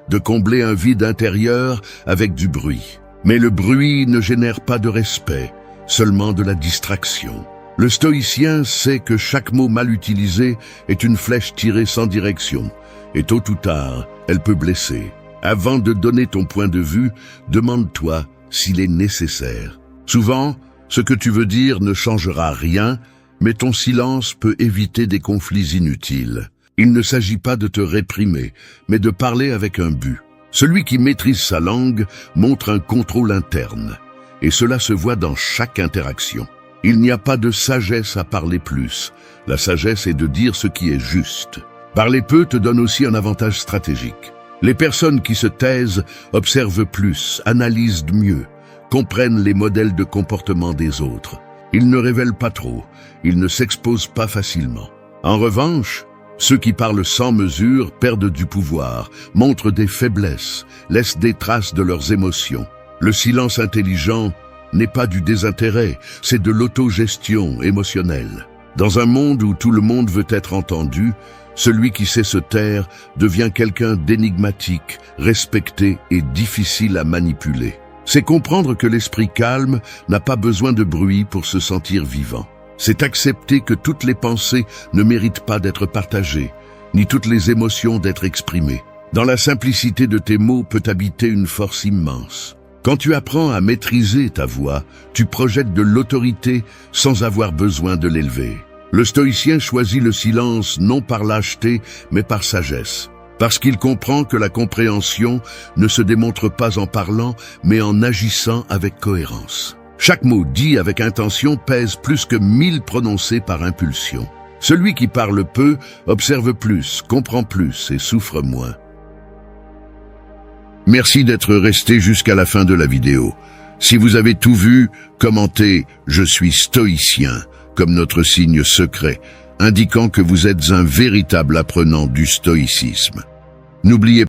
de combler un vide intérieur avec du bruit. Mais le bruit ne génère pas de respect, seulement de la distraction. Le stoïcien sait que chaque mot mal utilisé est une flèche tirée sans direction, et tôt ou tard, elle peut blesser. Avant de donner ton point de vue, demande-toi s'il est nécessaire. Souvent, ce que tu veux dire ne changera rien, mais ton silence peut éviter des conflits inutiles. Il ne s'agit pas de te réprimer, mais de parler avec un but. Celui qui maîtrise sa langue montre un contrôle interne, et cela se voit dans chaque interaction. Il n'y a pas de sagesse à parler plus. La sagesse est de dire ce qui est juste. Parler peu te donne aussi un avantage stratégique. Les personnes qui se taisent observent plus, analysent mieux, comprennent les modèles de comportement des autres. Ils ne révèlent pas trop, ils ne s'exposent pas facilement. En revanche, ceux qui parlent sans mesure perdent du pouvoir, montrent des faiblesses, laissent des traces de leurs émotions. Le silence intelligent n'est pas du désintérêt, c'est de l'autogestion émotionnelle. Dans un monde où tout le monde veut être entendu, celui qui sait se taire devient quelqu'un d'énigmatique, respecté et difficile à manipuler. C'est comprendre que l'esprit calme n'a pas besoin de bruit pour se sentir vivant. C'est accepter que toutes les pensées ne méritent pas d'être partagées, ni toutes les émotions d'être exprimées. Dans la simplicité de tes mots peut habiter une force immense. Quand tu apprends à maîtriser ta voix, tu projettes de l'autorité sans avoir besoin de l'élever. Le stoïcien choisit le silence non par lâcheté, mais par sagesse. Parce qu'il comprend que la compréhension ne se démontre pas en parlant, mais en agissant avec cohérence. Chaque mot dit avec intention pèse plus que 1000 prononcés par impulsion. Celui qui parle peu observe plus, comprend plus et souffre moins. Merci d'être resté jusqu'à la fin de la vidéo. Si vous avez tout vu, commentez « Je suis stoïcien » comme notre signe secret, indiquant que vous êtes un véritable apprenant du stoïcisme. N'oubliez